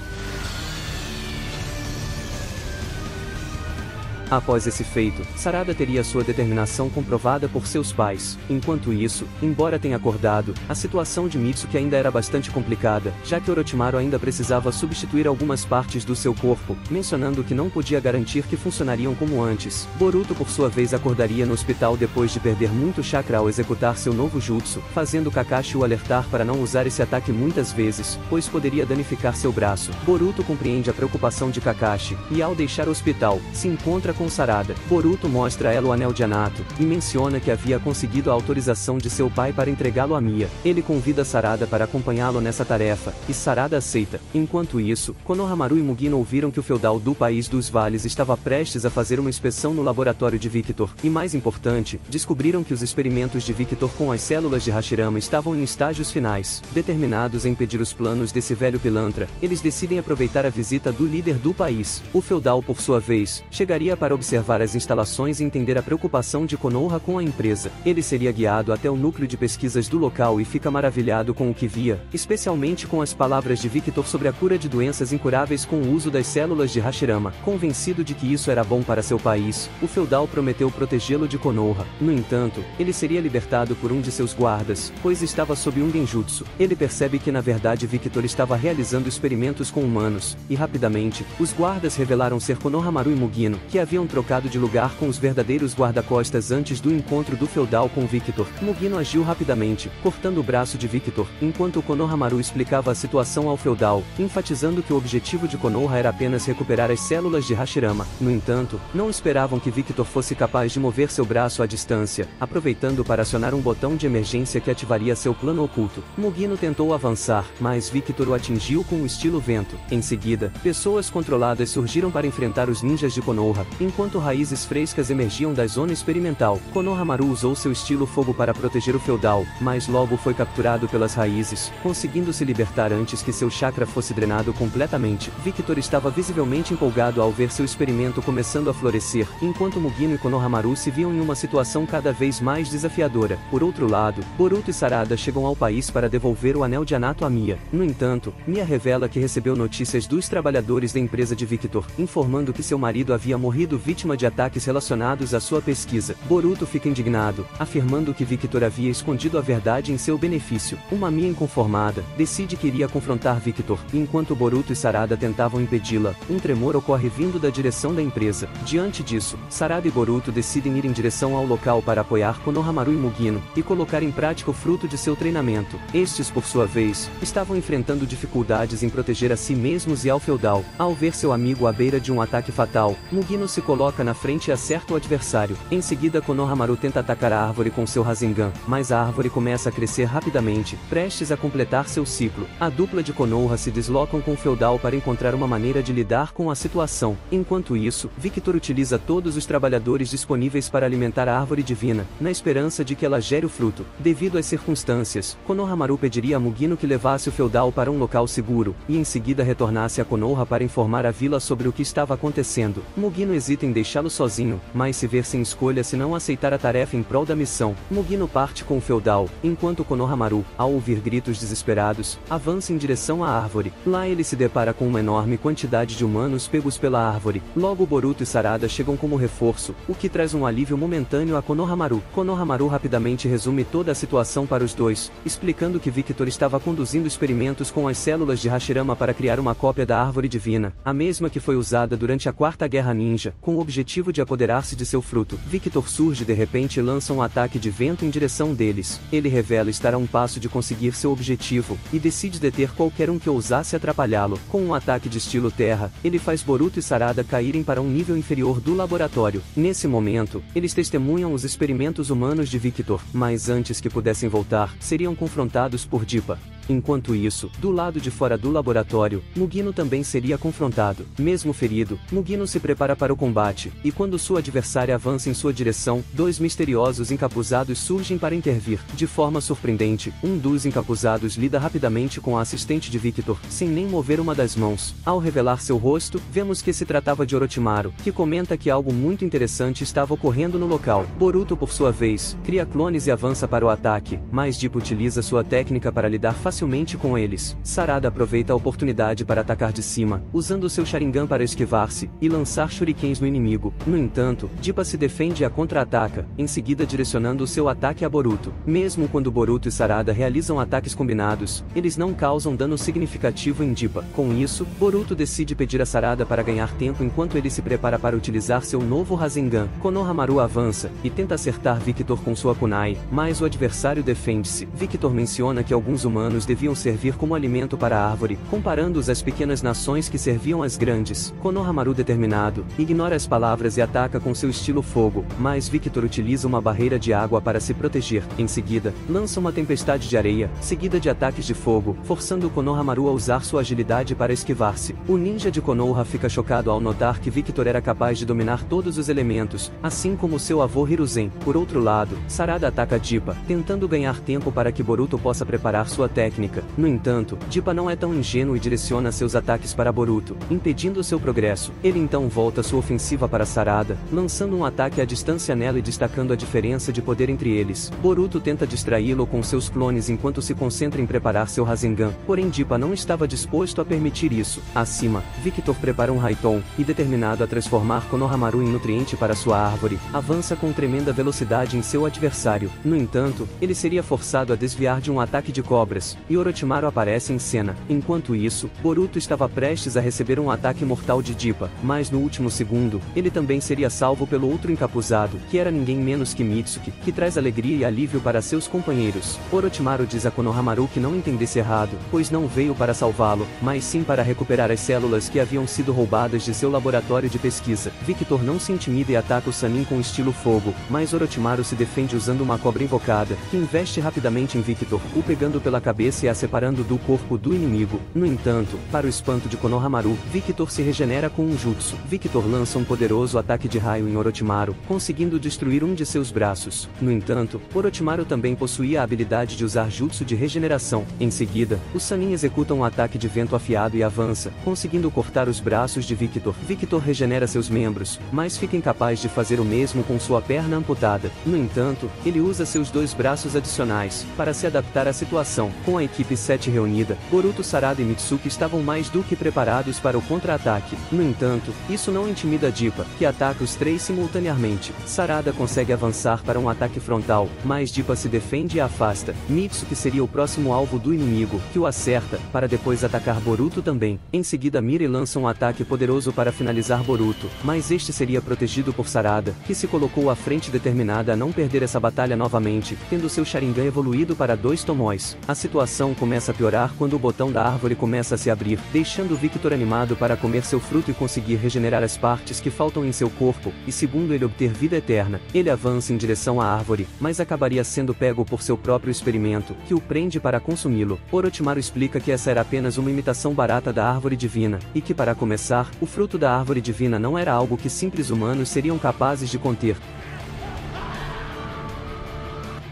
Após esse feito, Sarada teria sua determinação comprovada por seus pais. Enquanto isso, embora tenha acordado, a situação de Mitsuki ainda era bastante complicada, já que Orochimaru ainda precisava substituir algumas partes do seu corpo, mencionando que não podia garantir que funcionariam como antes. Boruto por sua vez acordaria no hospital depois de perder muito chakra ao executar seu novo jutsu, fazendo Kakashi o alertar para não usar esse ataque muitas vezes, pois poderia danificar seu braço. Boruto compreende a preocupação de Kakashi, e ao deixar o hospital, se encontra com Sarada. Boruto mostra a ela o anel de Anato, e menciona que havia conseguido a autorização de seu pai para entregá-lo a Mia. Ele convida Sarada para acompanhá-lo nessa tarefa, e Sarada aceita. Enquanto isso, Konohamaru e Mugino ouviram que o feudal do País dos Vales estava prestes a fazer uma inspeção no laboratório de Victor, e mais importante, descobriram que os experimentos de Victor com as células de Hashirama estavam em estágios finais. Determinados a impedir os planos desse velho pilantra, eles decidem aproveitar a visita do líder do país. O feudal por sua vez, chegaria para observar as instalações e entender a preocupação de Konoha com a empresa. Ele seria guiado até o núcleo de pesquisas do local e fica maravilhado com o que via, especialmente com as palavras de Victor sobre a cura de doenças incuráveis com o uso das células de Hashirama. Convencido de que isso era bom para seu país, o feudal prometeu protegê-lo de Konoha. No entanto, ele seria libertado por um de seus guardas, pois estava sob um genjutsu. Ele percebe que na verdade Victor estava realizando experimentos com humanos, e rapidamente, os guardas revelaram ser Konohamaru e Mugino, que haviam trocado de lugar com os verdadeiros guarda-costas antes do encontro do feudal com Victor. Mugino agiu rapidamente, cortando o braço de Victor, enquanto Konohamaru explicava a situação ao feudal, enfatizando que o objetivo de Konoha era apenas recuperar as células de Hashirama. No entanto, não esperavam que Victor fosse capaz de mover seu braço à distância, aproveitando para acionar um botão de emergência que ativaria seu plano oculto. Mugino tentou avançar, mas Victor o atingiu com o estilo vento. Em seguida, pessoas controladas surgiram para enfrentar os ninjas de Konoha, enquanto raízes frescas emergiam da zona experimental. Konohamaru usou seu estilo fogo para proteger o feudal, mas logo foi capturado pelas raízes, conseguindo se libertar antes que seu chakra fosse drenado completamente. Victor estava visivelmente empolgado ao ver seu experimento começando a florescer, enquanto Mugino e Konohamaru se viam em uma situação cada vez mais desafiadora. Por outro lado, Boruto e Sarada chegam ao país para devolver o anel de Anato a Mia. No entanto, Mia revela que recebeu notícias dos trabalhadores da empresa de Victor, informando que seu marido havia morrido sido vítima de ataques relacionados à sua pesquisa. Boruto fica indignado, afirmando que Victor havia escondido a verdade em seu benefício. Uma Mia inconformada, decide que iria confrontar Victor, e enquanto Boruto e Sarada tentavam impedi-la, um tremor ocorre vindo da direção da empresa. Diante disso, Sarada e Boruto decidem ir em direção ao local para apoiar Konohamaru e Mugino, e colocar em prática o fruto de seu treinamento. Estes, por sua vez, estavam enfrentando dificuldades em proteger a si mesmos e ao feudal. Ao ver seu amigo à beira de um ataque fatal, Mugino se coloca na frente e acerta o adversário. Em seguida, Konohamaru tenta atacar a árvore com seu Rasengan, mas a árvore começa a crescer rapidamente, prestes a completar seu ciclo. A dupla de Konoha se deslocam com o feudal para encontrar uma maneira de lidar com a situação. Enquanto isso, Victor utiliza todos os trabalhadores disponíveis para alimentar a árvore divina, na esperança de que ela gere o fruto. Devido às circunstâncias, Konohamaru pediria a Mugino que levasse o feudal para um local seguro, e em seguida retornasse a Konoha para informar a vila sobre o que estava acontecendo. Mugino hesita em deixá-lo sozinho, mas se ver sem escolha se não aceitar a tarefa em prol da missão. Mugino parte com o feudal, enquanto Konohamaru, ao ouvir gritos desesperados, avança em direção à árvore. Lá ele se depara com uma enorme quantidade de humanos pegos pela árvore. Logo Boruto e Sarada chegam como reforço, o que traz um alívio momentâneo a Konohamaru. Konohamaru rapidamente resume toda a situação para os dois, explicando que Victor estava conduzindo experimentos com as células de Hashirama para criar uma cópia da árvore divina, a mesma que foi usada durante a Quarta Guerra Ninja, com o objetivo de apoderar-se de seu fruto. Victor surge de repente e lança um ataque de vento em direção deles. Ele revela estar a um passo de conseguir seu objetivo, e decide deter qualquer um que ousasse atrapalhá-lo. Com um ataque de estilo terra, ele faz Boruto e Sarada caírem para um nível inferior do laboratório. Nesse momento, eles testemunham os experimentos humanos de Victor, mas antes que pudessem voltar, seriam confrontados por Dippa. Enquanto isso, do lado de fora do laboratório, Mugino também seria confrontado. Mesmo ferido, Mugino se prepara para o combate, e quando sua adversária avança em sua direção, dois misteriosos encapuzados surgem para intervir. De forma surpreendente, um dos encapuzados lida rapidamente com a assistente de Victor, sem nem mover uma das mãos. Ao revelar seu rosto, vemos que se tratava de Orochimaru, que comenta que algo muito interessante estava ocorrendo no local. Boruto, por sua vez, cria clones e avança para o ataque, mas Dippa utiliza sua técnica para lidar facilmente com eles. Sarada aproveita a oportunidade para atacar de cima, usando seu Sharingan para esquivar-se e lançar shurikens no inimigo. No entanto, Dippa se defende e a contra-ataca, em seguida direcionando o seu ataque a Boruto. Mesmo quando Boruto e Sarada realizam ataques combinados, eles não causam dano significativo em Dippa. Com isso, Boruto decide pedir a Sarada para ganhar tempo enquanto ele se prepara para utilizar seu novo Rasengan. Konohamaru avança e tenta acertar Victor com sua kunai, mas o adversário defende-se. Victor menciona que alguns humanos deviam servir como alimento para a árvore, comparando-os às pequenas nações que serviam às grandes. Konohamaru, determinado, ignora as palavras e ataca com seu estilo fogo, mas Victor utiliza uma barreira de água para se proteger. Em seguida, lança uma tempestade de areia, seguida de ataques de fogo, forçando Konohamaru a usar sua agilidade para esquivar-se. O ninja de Konoha fica chocado ao notar que Victor era capaz de dominar todos os elementos, assim como seu avô Hiruzen. Por outro lado, Sarada ataca Dippa, tentando ganhar tempo para que Boruto possa preparar sua técnica. No entanto, Dippa não é tão ingênuo e direciona seus ataques para Boruto, impedindo seu progresso. Ele então volta sua ofensiva para Sarada, lançando um ataque à distância nela e destacando a diferença de poder entre eles. Boruto tenta distraí-lo com seus clones enquanto se concentra em preparar seu Rasengan, porém Dippa não estava disposto a permitir isso. Acima, Victor prepara um Raiton, e determinado a transformar Konohamaru em nutriente para sua árvore, avança com tremenda velocidade em seu adversário. No entanto, ele seria forçado a desviar de um ataque de cobras, e Orochimaru aparece em cena. Enquanto isso, Boruto estava prestes a receber um ataque mortal de Dippa, mas no último segundo, ele também seria salvo pelo outro encapuzado, que era ninguém menos que Mitsuki, que traz alegria e alívio para seus companheiros. Orochimaru diz a Konohamaru que não entendesse errado, pois não veio para salvá-lo, mas sim para recuperar as células que haviam sido roubadas de seu laboratório de pesquisa. Victor não se intimida e ataca o Sannin com estilo fogo, mas Orochimaru se defende usando uma cobra invocada, que investe rapidamente em Victor, o pegando pela cabeça e a separando do corpo do inimigo. No entanto, para o espanto de Konohamaru, Victor se regenera com um jutsu. Victor lança um poderoso ataque de raio em Orochimaru, conseguindo destruir um de seus braços. No entanto, Orochimaru também possuía a habilidade de usar jutsu de regeneração. Em seguida, o Sannin executa um ataque de vento afiado e avança, conseguindo cortar os braços de Victor. Victor regenera seus membros, mas fica incapaz de fazer o mesmo com sua perna amputada. No entanto, ele usa seus dois braços adicionais, para se adaptar à situação. Com a a equipe 7 reunida, Boruto, Sarada e Mitsuki estavam mais do que preparados para o contra-ataque. No entanto, isso não intimida Dippa, que ataca os três simultaneamente. Sarada consegue avançar para um ataque frontal, mas Dippa se defende e afasta. Mitsuki seria o próximo alvo do inimigo, que o acerta, para depois atacar Boruto também. Em seguida Mira lança um ataque poderoso para finalizar Boruto, mas este seria protegido por Sarada, que se colocou à frente determinada a não perder essa batalha novamente, tendo seu Sharingan evoluído para 2 Tomoes. A situação começa a piorar quando o botão da árvore começa a se abrir, deixando Victor animado para comer seu fruto e conseguir regenerar as partes que faltam em seu corpo, e segundo ele obter vida eterna. Ele avança em direção à árvore, mas acabaria sendo pego por seu próprio experimento, que o prende para consumi-lo. Orochimaru explica que essa era apenas uma imitação barata da árvore divina, e que para começar, o fruto da árvore divina não era algo que simples humanos seriam capazes de conter.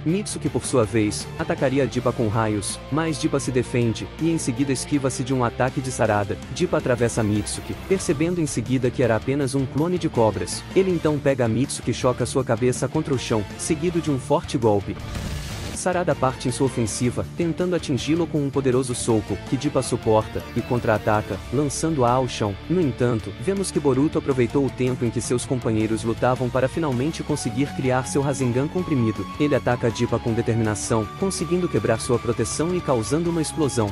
Mitsuki por sua vez, atacaria Dippa com raios, mas Dippa se defende, e em seguida esquiva-se de um ataque de Sarada. Dippa atravessa Mitsuki, percebendo em seguida que era apenas um clone de cobras. Ele então pega Mitsuki e choca sua cabeça contra o chão, seguido de um forte golpe. Sarada parte em sua ofensiva, tentando atingi-lo com um poderoso soco, que Dippa suporta, e contra-ataca, lançando-a ao chão. No entanto, vemos que Boruto aproveitou o tempo em que seus companheiros lutavam para finalmente conseguir criar seu Rasengan comprimido. Ele ataca Dippa com determinação, conseguindo quebrar sua proteção e causando uma explosão.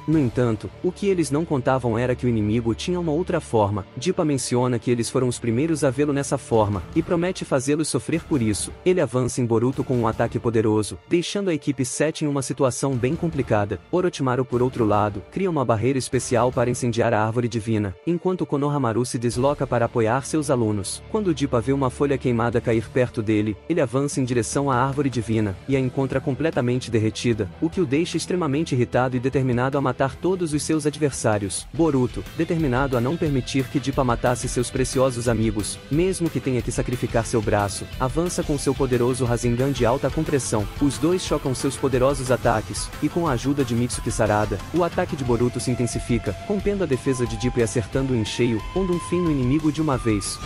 No entanto, o que eles não contavam era que o inimigo tinha uma outra forma. Dippa menciona que eles foram os primeiros a vê-lo nessa forma, e promete fazê-los sofrer por isso. Ele avança em Boruto com um ataque poderoso, deixando a equipe 7 em uma situação bem complicada. Orochimaru, por outro lado, cria uma barreira especial para incendiar a árvore divina, enquanto Konohamaru se desloca para apoiar seus alunos. Quando Dippa vê uma folha queimada cair perto dele, ele avança em direção à árvore divina, e a encontra completamente derretida, o que o deixa extremamente irritado e determinado a matar todos os seus adversários. Boruto, determinado a não permitir que Dippa matasse seus preciosos amigos, mesmo que tenha que sacrificar seu braço, avança com seu poderoso Rasengan de alta compressão. Os dois chocam seus poderosos ataques, e com a ajuda de Mitsuki e Sarada, o ataque de Boruto se intensifica, rompendo a defesa de Dippa e acertando-o em cheio, pondo um fim no inimigo de uma vez.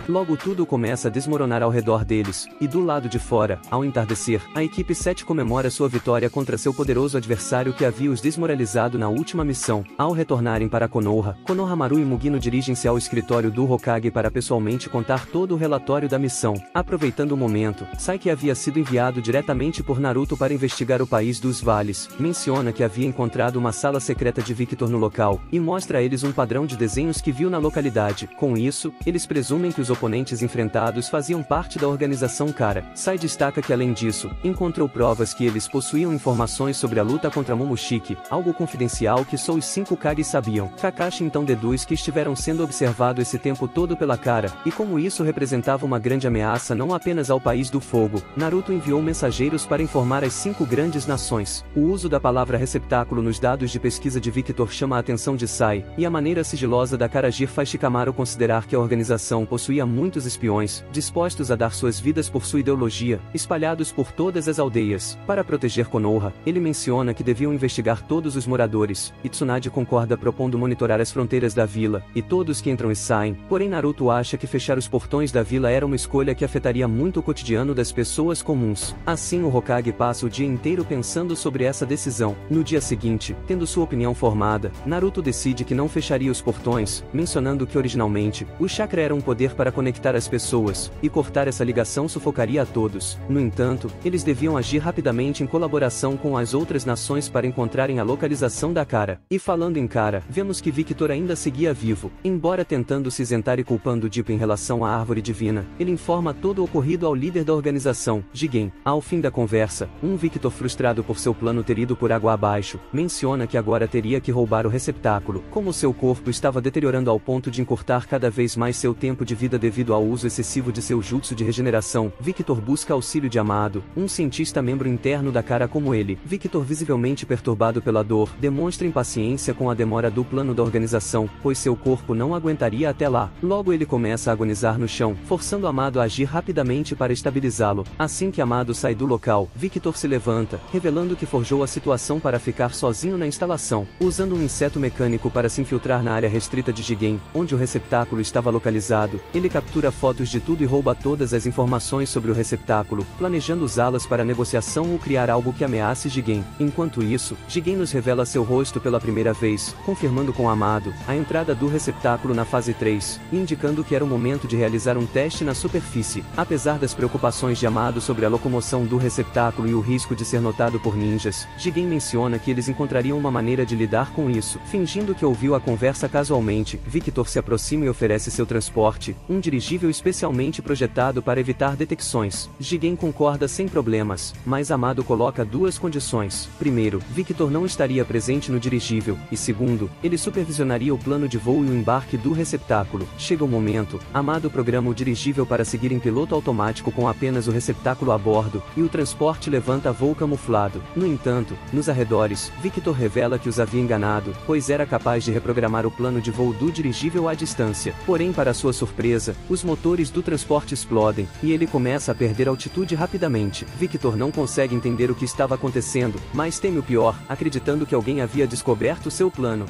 Logo tudo começa a desmoronar ao redor deles, e do lado de fora, ao entardecer, a equipe 7 comemora sua vitória contra seu poderoso adversário que havia os desmoralizado na última missão. Ao retornarem para Konoha, Konohamaru e Mugino dirigem-se ao escritório do Hokage para pessoalmente contar todo o relatório da missão. Aproveitando o momento, Sai, que havia sido enviado diretamente por Naruto para investigar o país dos vales, menciona que havia encontrado uma sala secreta de Victor no local, e mostra a eles um padrão de desenhos que viu na localidade. Com isso, eles presumem que os oponentes enfrentados faziam parte da organização Kara. Sai destaca que além disso, encontrou provas que eles possuíam informações sobre a luta contra Momoshiki, algo confidencial que só os 5 Kages sabiam. Kakashi então deduz que estiveram sendo observados esse tempo todo pela Kara, e como isso representava uma grande ameaça não apenas ao País do Fogo, Naruto enviou mensageiros para informar as 5 grandes nações. O uso da palavra receptáculo nos dados de pesquisa de Victor chama a atenção de Sai, e a maneira sigilosa da Kara agir faz Shikamaru considerar que a organização possuía muitos espiões, dispostos a dar suas vidas por sua ideologia, espalhados por todas as aldeias. Para proteger Konoha, ele menciona que deviam investigar todos os moradores, e Tsunade concorda propondo monitorar as fronteiras da vila, e todos que entram e saem. Porém Naruto acha que fechar os portões da vila era uma escolha que afetaria muito o cotidiano das pessoas comuns. Assim o Hokage passa o dia inteiro pensando sobre essa decisão. No dia seguinte, tendo sua opinião formada, Naruto decide que não fecharia os portões, mencionando que originalmente, o chakra era um poder para conectar as pessoas, e cortar essa ligação sufocaria a todos. No entanto, eles deviam agir rapidamente em colaboração com as outras nações para encontrarem a localização da Kara. E falando em Kara, vemos que Victor ainda seguia vivo. Embora tentando se isentar e culpando Dippa em relação à árvore divina, ele informa todo o ocorrido ao líder da organização, Jigen. Ao fim da conversa, Victor, frustrado por seu plano ter ido por água abaixo, menciona que agora teria que roubar o receptáculo. Como seu corpo estava deteriorando ao ponto de encurtar cada vez mais seu tempo de vida devido ao uso excessivo de seu jutsu de regeneração, Victor busca auxílio de Amado, um cientista membro interno da Kara como ele. Victor, visivelmente perturbado pela dor, demonstra impaciência com a demora do plano da organização, pois seu corpo não aguentaria até lá. Logo ele começa a agonizar no chão, forçando Amado a agir rapidamente para estabilizá-lo. Assim que Amado sai do local, Victor se levanta, revelando que forjou a situação para ficar sozinho na instalação. Usando um inseto mecânico para se infiltrar na área restrita de Jigen, onde o receptáculo estava localizado, ele captura fotos de tudo e rouba todas as informações sobre o receptáculo, planejando usá-las para negociação ou criar algo que ameace Jigen. Enquanto isso, Jigen nos revela seu rosto pela primeira vez, confirmando com Amado a entrada do receptáculo na fase 3, e indicando que era o momento de realizar um teste na superfície. Apesar das preocupações de Amado sobre a locomoção do receptáculo e o risco de ser notado por ninjas, Jigen menciona que eles encontrariam uma maneira de lidar com isso. Fingindo que ouviu a conversa casualmente, Victor se aproxima e oferece seu transporte, um dirigível especialmente projetado para evitar detecções. Jigen concorda sem problemas, mas Amado coloca duas condições. Primeiro, Victor não estaria presente no dirigível, e segundo, ele supervisionaria o plano de voo e o embarque do receptáculo. Chega o momento, Amado programa o dirigível para seguir em piloto automático com apenas o receptáculo a bordo, e o transporte levanta voo camuflado. No entanto, nos arredores, Victor revela que os havia enganado, pois era capaz de reprogramar o plano de voo do dirigível à distância. Porém, para sua surpresa, os motores do transporte explodem, e ele começa a perder altitude rapidamente. Victor não consegue entender o que estava acontecendo, mas teme o pior, acreditando que alguém havia descoberto seu plano.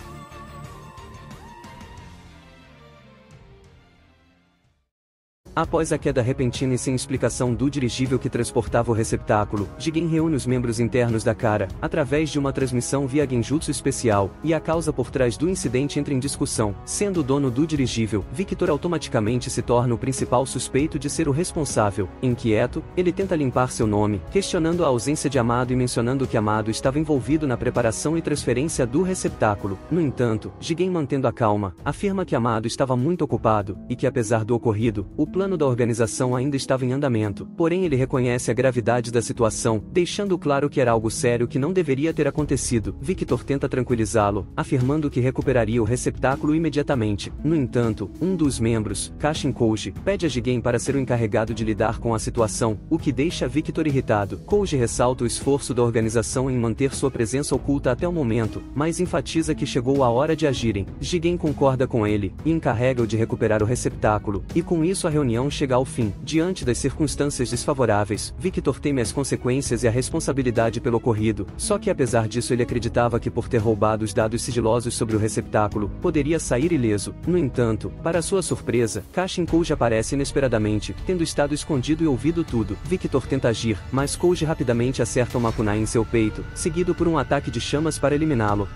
Após a queda repentina e sem explicação do dirigível que transportava o receptáculo, Jigen reúne os membros internos da Kara, através de uma transmissão via genjutsu especial, e a causa por trás do incidente entra em discussão. Sendo o dono do dirigível, Victor automaticamente se torna o principal suspeito de ser o responsável. Inquieto, ele tenta limpar seu nome, questionando a ausência de Amado e mencionando que Amado estava envolvido na preparação e transferência do receptáculo. No entanto, Jigen, mantendo a calma, afirma que Amado estava muito ocupado, e que apesar do ocorrido, o plano da organização ainda estava em andamento. Porém, ele reconhece a gravidade da situação, deixando claro que era algo sério que não deveria ter acontecido. Victor tenta tranquilizá-lo, afirmando que recuperaria o receptáculo imediatamente. No entanto, um dos membros, Kashin Koji, pede a Jigen para ser o encarregado de lidar com a situação, o que deixa Victor irritado. Koji ressalta o esforço da organização em manter sua presença oculta até o momento, mas enfatiza que chegou a hora de agirem. Jigen concorda com ele, e encarrega-o de recuperar o receptáculo, e com isso a reunião chega ao fim. Diante das circunstâncias desfavoráveis, Victor teme as consequências e a responsabilidade pelo ocorrido, só que apesar disso ele acreditava que por ter roubado os dados sigilosos sobre o receptáculo, poderia sair ileso. No entanto, para sua surpresa, Kashin Koji aparece inesperadamente, tendo estado escondido e ouvido tudo. Victor tenta agir, mas Koji rapidamente acerta uma kunai em seu peito, seguido por um ataque de chamas para eliminá-lo.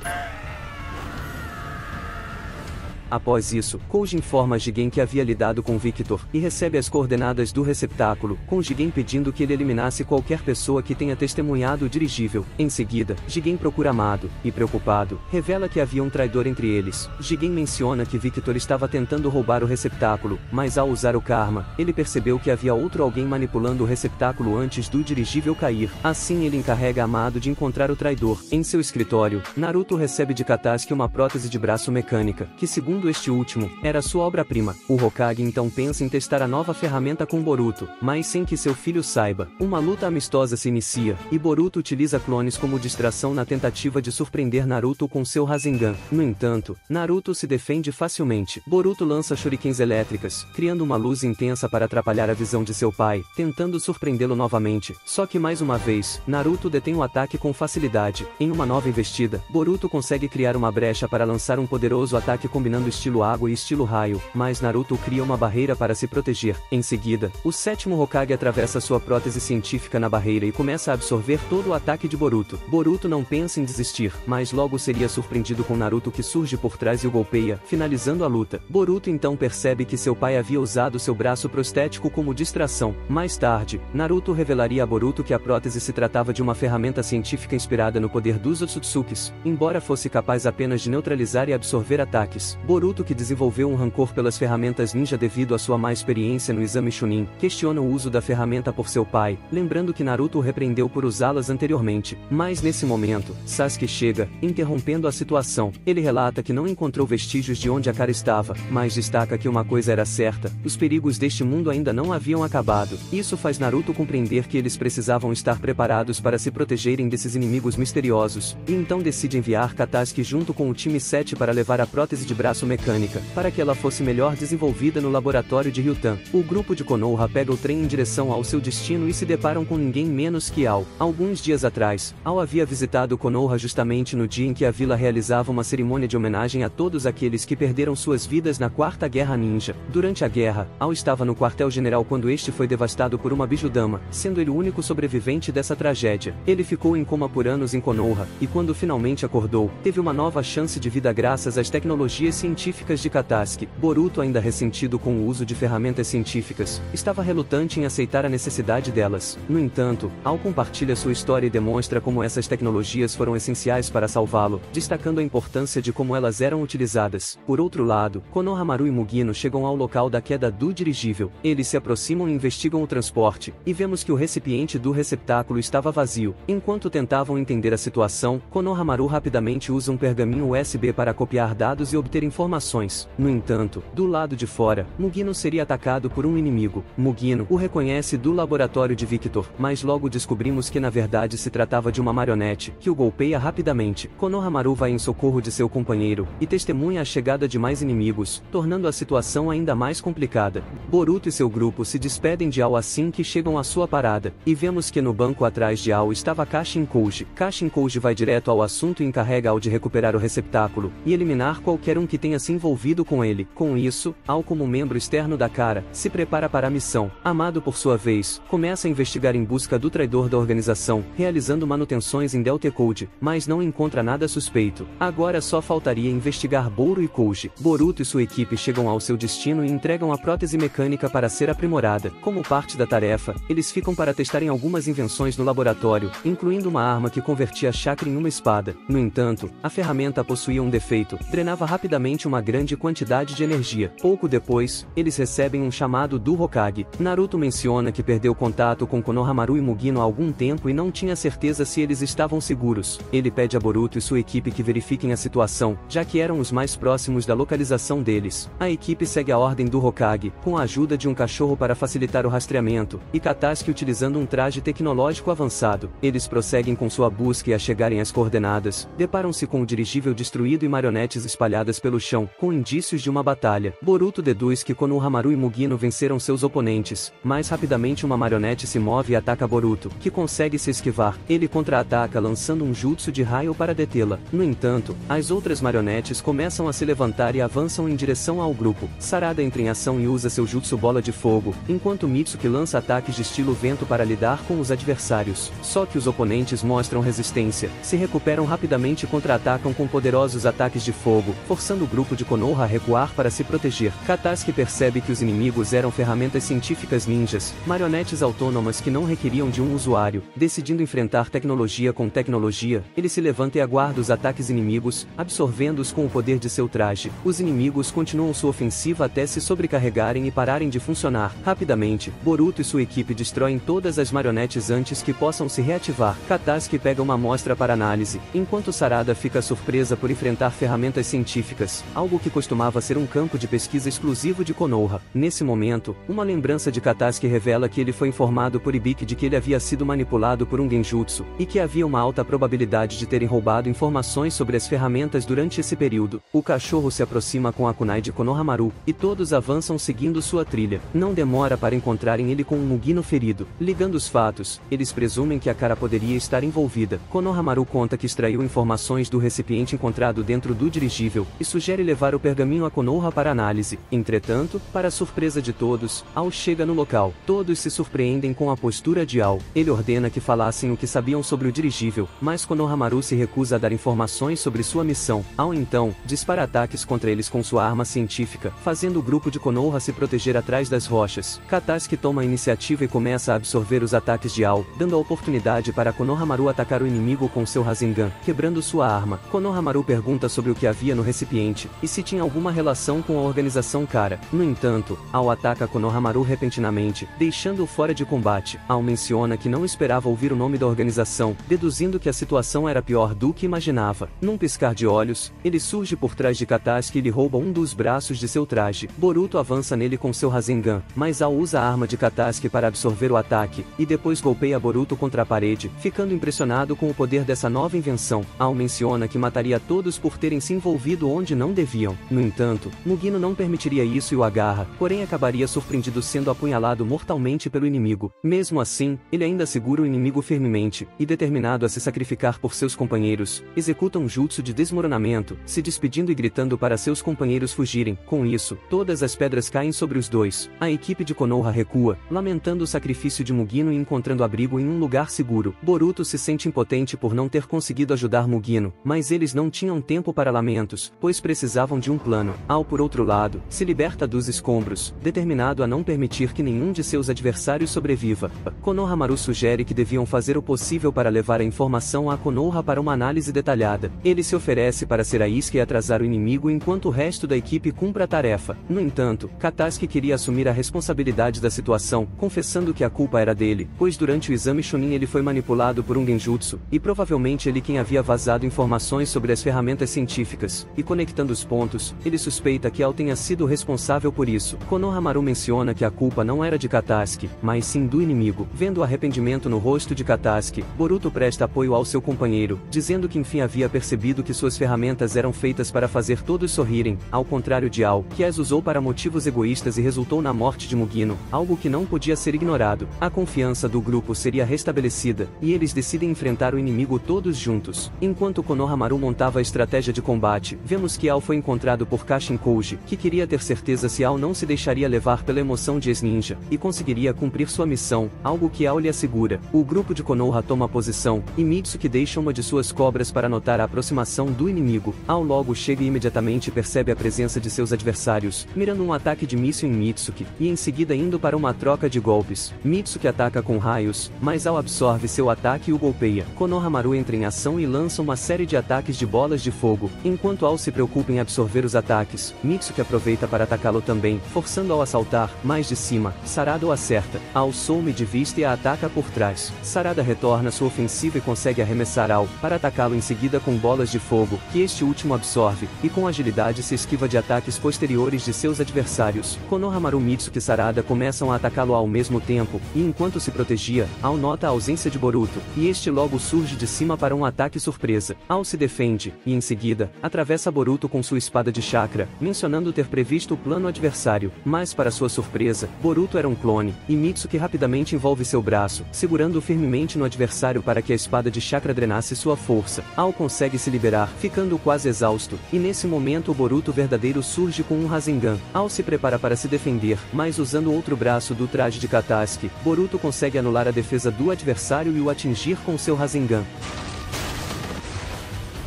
Após isso, Koji informa Jigen que havia lidado com Victor, e recebe as coordenadas do receptáculo, com Jigen pedindo que ele eliminasse qualquer pessoa que tenha testemunhado o dirigível. Em seguida, Jigen procura Amado, e preocupado, revela que havia um traidor entre eles. Jigen menciona que Victor estava tentando roubar o receptáculo, mas ao usar o karma, ele percebeu que havia outro alguém manipulando o receptáculo antes do dirigível cair. Assim ele encarrega Amado de encontrar o traidor. Em seu escritório, Naruto recebe de Katasuki uma prótese de braço mecânica, que segundo este último, era sua obra-prima. O Hokage então pensa em testar a nova ferramenta com Boruto, mas sem que seu filho saiba. Uma luta amistosa se inicia, e Boruto utiliza clones como distração na tentativa de surpreender Naruto com seu Rasengan. No entanto, Naruto se defende facilmente. Boruto lança shurikens elétricas, criando uma luz intensa para atrapalhar a visão de seu pai, tentando surpreendê-lo novamente. Só que mais uma vez, Naruto detém o ataque com facilidade. Em uma nova investida, Boruto consegue criar uma brecha para lançar um poderoso ataque combinando estilo água e estilo raio, mas Naruto cria uma barreira para se proteger. Em seguida, o sétimo Hokage atravessa sua prótese científica na barreira e começa a absorver todo o ataque de Boruto. Boruto não pensa em desistir, mas logo seria surpreendido com Naruto que surge por trás e o golpeia, finalizando a luta. Boruto então percebe que seu pai havia usado seu braço prostético como distração. Mais tarde, Naruto revelaria a Boruto que a prótese se tratava de uma ferramenta científica inspirada no poder dos Otsutsukis, embora fosse capaz apenas de neutralizar e absorver ataques. Boruto, que desenvolveu um rancor pelas ferramentas ninja devido à sua má experiência no exame Chunin, questiona o uso da ferramenta por seu pai, lembrando que Naruto o repreendeu por usá-las anteriormente. Mas nesse momento, Sasuke chega, interrompendo a situação. Ele relata que não encontrou vestígios de onde a Kara estava, mas destaca que uma coisa era certa: os perigos deste mundo ainda não haviam acabado. Isso faz Naruto compreender que eles precisavam estar preparados para se protegerem desses inimigos misteriosos, e então decide enviar Katasuki junto com o time 7 para levar a prótese de braço mecânica, para que ela fosse melhor desenvolvida no laboratório de Ryutan. O grupo de Konoha pega o trem em direção ao seu destino e se deparam com ninguém menos que Ao. Alguns dias atrás, Ao havia visitado Konoha justamente no dia em que a vila realizava uma cerimônia de homenagem a todos aqueles que perderam suas vidas na Quarta Guerra Ninja. Durante a guerra, Ao estava no quartel-general quando este foi devastado por uma Bijudama, sendo ele o único sobrevivente dessa tragédia. Ele ficou em coma por anos em Konoha, e quando finalmente acordou, teve uma nova chance de vida graças às tecnologias científicas de Katasuki. Boruto, ainda ressentido com o uso de ferramentas científicas, estava relutante em aceitar a necessidade delas. No entanto, Ao compartilha sua história e demonstra como essas tecnologias foram essenciais para salvá-lo, destacando a importância de como elas eram utilizadas. Por outro lado, Konohamaru e Mugino chegam ao local da queda do dirigível. Eles se aproximam e investigam o transporte, e vemos que o recipiente do receptáculo estava vazio. Enquanto tentavam entender a situação, Konohamaru rapidamente usa um pergaminho USB para copiar dados e obter informações. No entanto, do lado de fora, Mugino seria atacado por um inimigo. Mugino o reconhece do laboratório de Victor, mas logo descobrimos que na verdade se tratava de uma marionete, que o golpeia rapidamente. Konohamaru vai em socorro de seu companheiro, e testemunha a chegada de mais inimigos, tornando a situação ainda mais complicada. Boruto e seu grupo se despedem de Ao assim que chegam à sua parada, e vemos que no banco atrás de Ao estava Kashin Koji. Kashin Koji vai direto ao assunto e encarrega Ao de recuperar o receptáculo, e eliminar qualquer um que tenha se envolvido com ele. Com isso, Ao, como membro externo da Kara, se prepara para a missão. Amado, por sua vez, começa a investigar em busca do traidor da organização, realizando manutenções em Delta Code, mas não encontra nada suspeito. Agora só faltaria investigar Bouro e Koji. Boruto e sua equipe chegam ao seu destino e entregam a prótese mecânica para ser aprimorada. Como parte da tarefa, eles ficam para testarem algumas invenções no laboratório, incluindo uma arma que convertia a chakra em uma espada. No entanto, a ferramenta possuía um defeito, drenava rapidamente uma grande quantidade de energia. Pouco depois, eles recebem um chamado do Hokage. Naruto menciona que perdeu contato com Konohamaru e Mugino há algum tempo e não tinha certeza se eles estavam seguros. Ele pede a Boruto e sua equipe que verifiquem a situação, já que eram os mais próximos da localização deles. A equipe segue a ordem do Hokage, com a ajuda de um cachorro para facilitar o rastreamento, e Katasuki utilizando um traje tecnológico avançado. Eles prosseguem com sua busca e, a chegarem às coordenadas, deparam-se com o dirigível destruído e marionetes espalhadas pelo chão, com indícios de uma batalha. Boruto deduz que Konohamaru e Mugino venceram seus oponentes, mas rapidamente uma marionete se move e ataca Boruto, que consegue se esquivar. Ele contra-ataca lançando um jutsu de raio para detê-la. No entanto, as outras marionetes começam a se levantar e avançam em direção ao grupo. Sarada entra em ação e usa seu jutsu bola de fogo, enquanto Mitsuki lança ataques de estilo vento para lidar com os adversários. Só que os oponentes mostram resistência, se recuperam rapidamente e contra-atacam com poderosos ataques de fogo, forçando o grupo de Konoha a recuar para se proteger. Katasuki percebe que os inimigos eram ferramentas científicas ninjas, marionetes autônomas que não requeriam de um usuário. Decidindo enfrentar tecnologia com tecnologia, ele se levanta e aguarda os ataques inimigos, absorvendo-os com o poder de seu traje. Os inimigos continuam sua ofensiva até se sobrecarregarem e pararem de funcionar. Rapidamente, Boruto e sua equipe destroem todas as marionetes antes que possam se reativar. Katasuki pega uma amostra para análise, enquanto Sarada fica surpresa por enfrentar ferramentas científicas, algo que costumava ser um campo de pesquisa exclusivo de Konoha. Nesse momento, uma lembrança de Katasuki revela que ele foi informado por Ibiki de que ele havia sido manipulado por um genjutsu, e que havia uma alta probabilidade de terem roubado informações sobre as ferramentas durante esse período. O cachorro se aproxima com a kunai de Konohamaru, e todos avançam seguindo sua trilha. Não demora para encontrarem ele com um Mugino ferido. Ligando os fatos, eles presumem que a Kara poderia estar envolvida. Konohamaru conta que extraiu informações do recipiente encontrado dentro do dirigível, e sugere levar o pergaminho a Konoha para análise. Entretanto, para a surpresa de todos, Ao chega no local. Todos se surpreendem com a postura de Ao. Ele ordena que falassem o que sabiam sobre o dirigível, mas Konohamaru se recusa a dar informações sobre sua missão. Ao então, dispara ataques contra eles com sua arma científica, fazendo o grupo de Konoha se proteger atrás das rochas. Katasuki toma a iniciativa e começa a absorver os ataques de Ao, dando a oportunidade para Konohamaru atacar o inimigo com seu Rasengan, quebrando sua arma. Konohamaru pergunta sobre o que havia no recipiente, e se tinha alguma relação com a organização Kara. No entanto, Ao ataca Konohamaru repentinamente, deixando-o fora de combate. Ao menciona que não esperava ouvir o nome da organização, deduzindo que a situação era pior do que imaginava. Num piscar de olhos, ele surge por trás de Katasuki e lhe rouba um dos braços de seu traje. Boruto avança nele com seu Rasengan, mas Ao usa a arma de Katasuki para absorver o ataque, e depois golpeia Boruto contra a parede, ficando impressionado com o poder dessa nova invenção. Ao menciona que mataria todos por terem se envolvido onde não deviam. No entanto, Mugino não permitiria isso e o agarra, porém acabaria surpreendido sendo apunhalado mortalmente pelo inimigo. Mesmo assim, ele ainda segura o inimigo firmemente, e determinado a se sacrificar por seus companheiros, executa um jutsu de desmoronamento, se despedindo e gritando para seus companheiros fugirem. Com isso, todas as pedras caem sobre os dois. A equipe de Konoha recua, lamentando o sacrifício de Mugino e encontrando abrigo em um lugar seguro. Boruto se sente impotente por não ter conseguido ajudar Mugino, mas eles não tinham tempo para lamentos, pois precisavam de um plano. Ao por outro lado, se liberta dos escombros, determinado a não permitir que nenhum de seus adversários sobreviva. Konohamaru sugere que deviam fazer o possível para levar a informação a Konoha para uma análise detalhada. Ele se oferece para ser a isca e atrasar o inimigo enquanto o resto da equipe cumpre a tarefa. No entanto, Katasuki queria assumir a responsabilidade da situação, confessando que a culpa era dele, pois durante o exame Chunin ele foi manipulado por um genjutsu, e provavelmente ele quem havia vazado informações sobre as ferramentas científicas, e conectando os pontos, ele suspeita que Ao tenha sido responsável por isso. Konohamaru menciona que a culpa não era de Katasuki, mas sim do inimigo. Vendo o arrependimento no rosto de Katasuki, Boruto presta apoio ao seu companheiro, dizendo que enfim havia percebido que suas ferramentas eram feitas para fazer todos sorrirem, ao contrário de Ao, que as usou para motivos egoístas e resultou na morte de Mugino, algo que não podia ser ignorado. A confiança do grupo seria restabelecida, e eles decidem enfrentar o inimigo todos juntos. Enquanto Konohamaru montava a estratégia de combate, vemos que Ao foi encontrado por Kashin Koji, que queria ter certeza se Ao não se deixaria levar pela emoção de ex-ninja, e conseguiria cumprir sua missão, algo que Ao lhe assegura. O grupo de Konoha toma posição, e Mitsuki deixa uma de suas cobras para notar a aproximação do inimigo. Ao logo chega e imediatamente percebe a presença de seus adversários, mirando um ataque de míssil em Mitsuki, e em seguida indo para uma troca de golpes. Mitsuki ataca com raios, mas Ao absorve seu ataque e o golpeia. Konohamaru entra em ação e lança uma série de ataques de bolas de fogo. Enquanto Ao se preocupa em absorver os ataques, Mitsuki aproveita para atacá-lo também, forçando Ao a saltar, mas de cima. Sarada o acerta. Ao some de vista e a ataca por trás. Sarada retorna sua ofensiva e consegue arremessar Ao, para atacá-lo em seguida com bolas de fogo, que este último absorve, e com agilidade se esquiva de ataques posteriores de seus adversários. Konohamaru, Mitsuki e Sarada começam a atacá-lo ao mesmo tempo, e enquanto se protegia, Ao nota a ausência de Boruto, e este logo surge de cima para um ataque surpresa. Ao se defende, e em seguida, atravessa Boruto com sua espada de chakra, mencionando ter previsto o plano adversário, mas para sua surpresa, Boruto era um clone, e Mitsuki rapidamente envolve seu braço, segurando-o firmemente no adversário para que a espada de chakra drenasse sua força. Ao consegue se liberar, ficando quase exausto, e nesse momento o Boruto verdadeiro surge com um Rasengan. Ao se prepara para se defender, mas usando outro braço do traje de Katasuki, Boruto consegue anular a defesa do adversário e o atingir com seu Rasengan.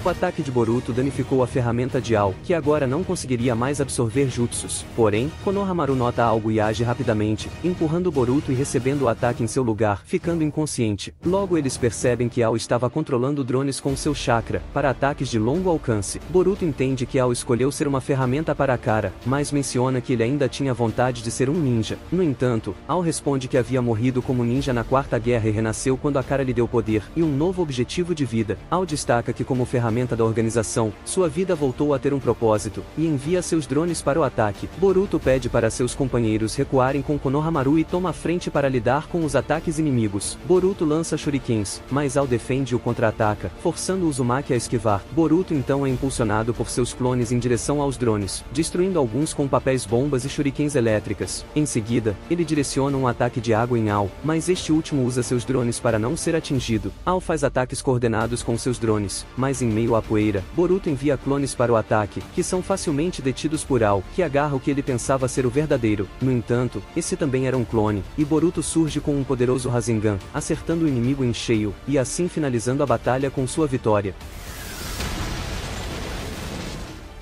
O ataque de Boruto danificou a ferramenta de Ao, que agora não conseguiria mais absorver jutsus. Porém, Konohamaru nota algo e age rapidamente, empurrando Boruto e recebendo o ataque em seu lugar, ficando inconsciente. Logo eles percebem que Ao estava controlando drones com seu chakra, para ataques de longo alcance. Boruto entende que Ao escolheu ser uma ferramenta para a cara, mas menciona que ele ainda tinha vontade de ser um ninja. No entanto, Ao responde que havia morrido como ninja na Quarta Guerra e renasceu quando a cara lhe deu poder e um novo objetivo de vida. Ao destaca que como ferramenta da organização, sua vida voltou a ter um propósito, e envia seus drones para o ataque. Boruto pede para seus companheiros recuarem com Konohamaru e toma a frente para lidar com os ataques inimigos. Boruto lança shurikens, mas Ao defende e o contra-ataca, forçando o Uzumaki a esquivar. Boruto então é impulsionado por seus clones em direção aos drones, destruindo alguns com papéis bombas e shurikens elétricas. Em seguida, ele direciona um ataque de água em Ao, mas este último usa seus drones para não ser atingido. Ao faz ataques coordenados com seus drones, mas em meio à poeira, Boruto envia clones para o ataque, que são facilmente detidos por Ao, que agarra o que ele pensava ser o verdadeiro. No entanto, esse também era um clone, e Boruto surge com um poderoso Rasengan, acertando o inimigo em cheio, e assim finalizando a batalha com sua vitória.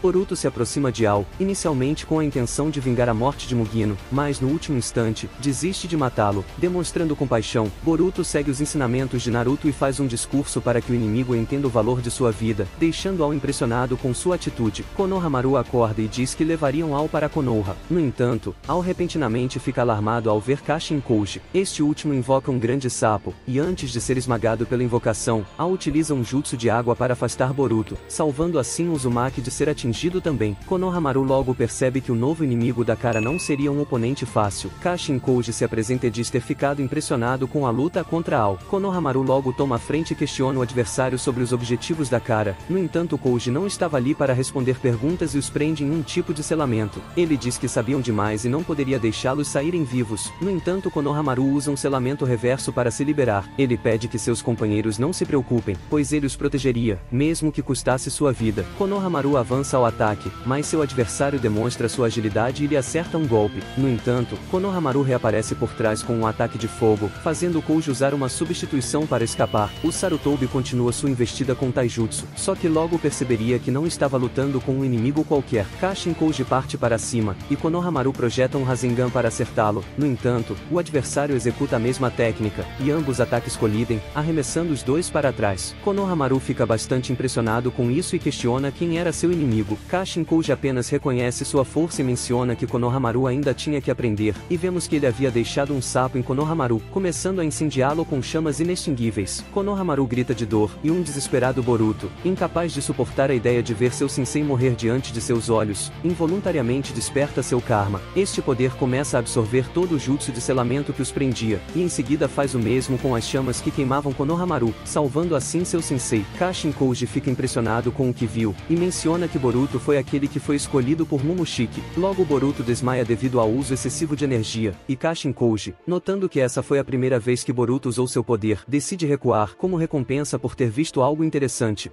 Boruto se aproxima de Ao, inicialmente com a intenção de vingar a morte de Mugino, mas no último instante, desiste de matá-lo. Demonstrando compaixão, Boruto segue os ensinamentos de Naruto e faz um discurso para que o inimigo entenda o valor de sua vida, deixando Ao impressionado com sua atitude. Konohamaru acorda e diz que levariam Ao para Konoha. No entanto, Ao repentinamente fica alarmado ao ver Kashin Koji. Este último invoca um grande sapo, e antes de ser esmagado pela invocação, Ao utiliza um jutsu de água para afastar Boruto, salvando assim o Uzumaki de ser atingido fingido também. Konohamaru logo percebe que o novo inimigo da cara não seria um oponente fácil. Kashin Koji se apresenta e diz ter ficado impressionado com a luta contra Ao. Konohamaru logo toma a frente e questiona o adversário sobre os objetivos da cara. No entanto, Koji não estava ali para responder perguntas e os prende em um tipo de selamento. Ele diz que sabiam demais e não poderia deixá-los saírem vivos. No entanto, Konohamaru usa um selamento reverso para se liberar. Ele pede que seus companheiros não se preocupem, pois ele os protegeria, mesmo que custasse sua vida. Konohamaru avança ao ataque, mas seu adversário demonstra sua agilidade e lhe acerta um golpe. No entanto, Konohamaru reaparece por trás com um ataque de fogo, fazendo Koji usar uma substituição para escapar. O Sarutobi continua sua investida com Taijutsu, só que logo perceberia que não estava lutando com um inimigo qualquer. Kashin Koji parte para cima, e Konohamaru projeta um Rasengan para acertá-lo. No entanto, o adversário executa a mesma técnica, e ambos ataques colidem, arremessando os dois para trás. Konohamaru fica bastante impressionado com isso e questiona quem era seu inimigo. Kashin Koji apenas reconhece sua força e menciona que Konohamaru ainda tinha que aprender, e vemos que ele havia deixado um sapo em Konohamaru, começando a incendiá-lo com chamas inextinguíveis. Konohamaru grita de dor, e um desesperado Boruto, incapaz de suportar a ideia de ver seu sensei morrer diante de seus olhos, involuntariamente desperta seu karma. Este poder começa a absorver todo o jutsu de selamento que os prendia, e em seguida faz o mesmo com as chamas que queimavam Konohamaru, salvando assim seu sensei. Kashin Koji fica impressionado com o que viu, e menciona que Boruto foi aquele que foi escolhido por Momoshiki. Logo Boruto desmaia devido ao uso excessivo de energia, e Kashin Koji, notando que essa foi a primeira vez que Boruto usou seu poder, decide recuar como recompensa por ter visto algo interessante.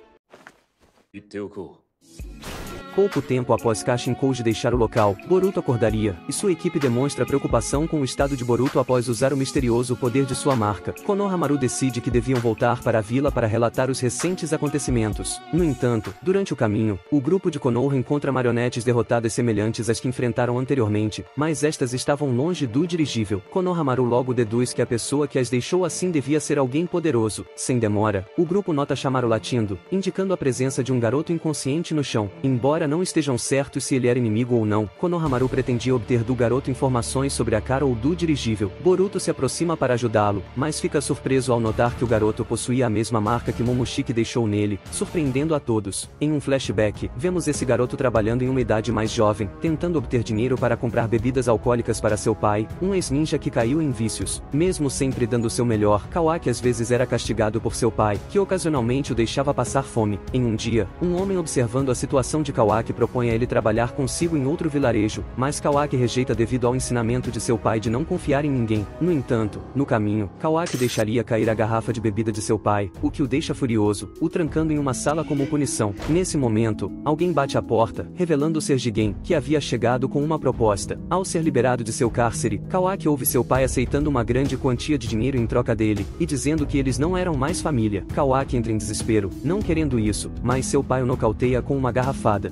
Pouco tempo após Kashin Koji deixar o local, Boruto acordaria, e sua equipe demonstra preocupação com o estado de Boruto após usar o misterioso poder de sua marca. Konohamaru decide que deviam voltar para a vila para relatar os recentes acontecimentos. No entanto, durante o caminho, o grupo de Konoha encontra marionetes derrotadas semelhantes às que enfrentaram anteriormente, mas estas estavam longe do dirigível. Konohamaru logo deduz que a pessoa que as deixou assim devia ser alguém poderoso. Sem demora, o grupo nota Shamaru latindo, indicando a presença de um garoto inconsciente no chão. Embora não estejam certos se ele era inimigo ou não, Konohamaru pretendia obter do garoto informações sobre a cara ou do dirigível. Boruto se aproxima para ajudá-lo, mas fica surpreso ao notar que o garoto possuía a mesma marca que Momoshiki deixou nele, surpreendendo a todos. Em um flashback, vemos esse garoto trabalhando em uma idade mais jovem, tentando obter dinheiro para comprar bebidas alcoólicas para seu pai, um ex-ninja que caiu em vícios. Mesmo sempre dando seu melhor, Kawaki às vezes era castigado por seu pai, que ocasionalmente o deixava passar fome. Em um dia, um homem observando a situação de Kawaki propõe a ele trabalhar consigo em outro vilarejo, mas Kawaki rejeita devido ao ensinamento de seu pai de não confiar em ninguém. No entanto, no caminho, Kawaki deixaria cair a garrafa de bebida de seu pai, o que o deixa furioso, o trancando em uma sala como punição. Nesse momento, alguém bate à porta, revelando ser Jigen, que havia chegado com uma proposta. Ao ser liberado de seu cárcere, Kawaki ouve seu pai aceitando uma grande quantia de dinheiro em troca dele, e dizendo que eles não eram mais família. Kawaki entra em desespero, não querendo isso, mas seu pai o nocauteia com uma garrafada.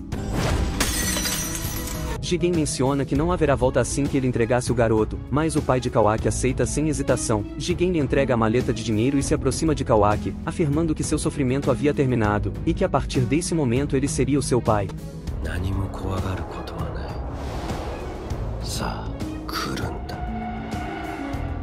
Jigen menciona que não haverá volta assim que ele entregasse o garoto, mas o pai de Kawaki aceita sem hesitação. Jigen lhe entrega a maleta de dinheiro e se aproxima de Kawaki, afirmando que seu sofrimento havia terminado, e que a partir desse momento ele seria o seu pai.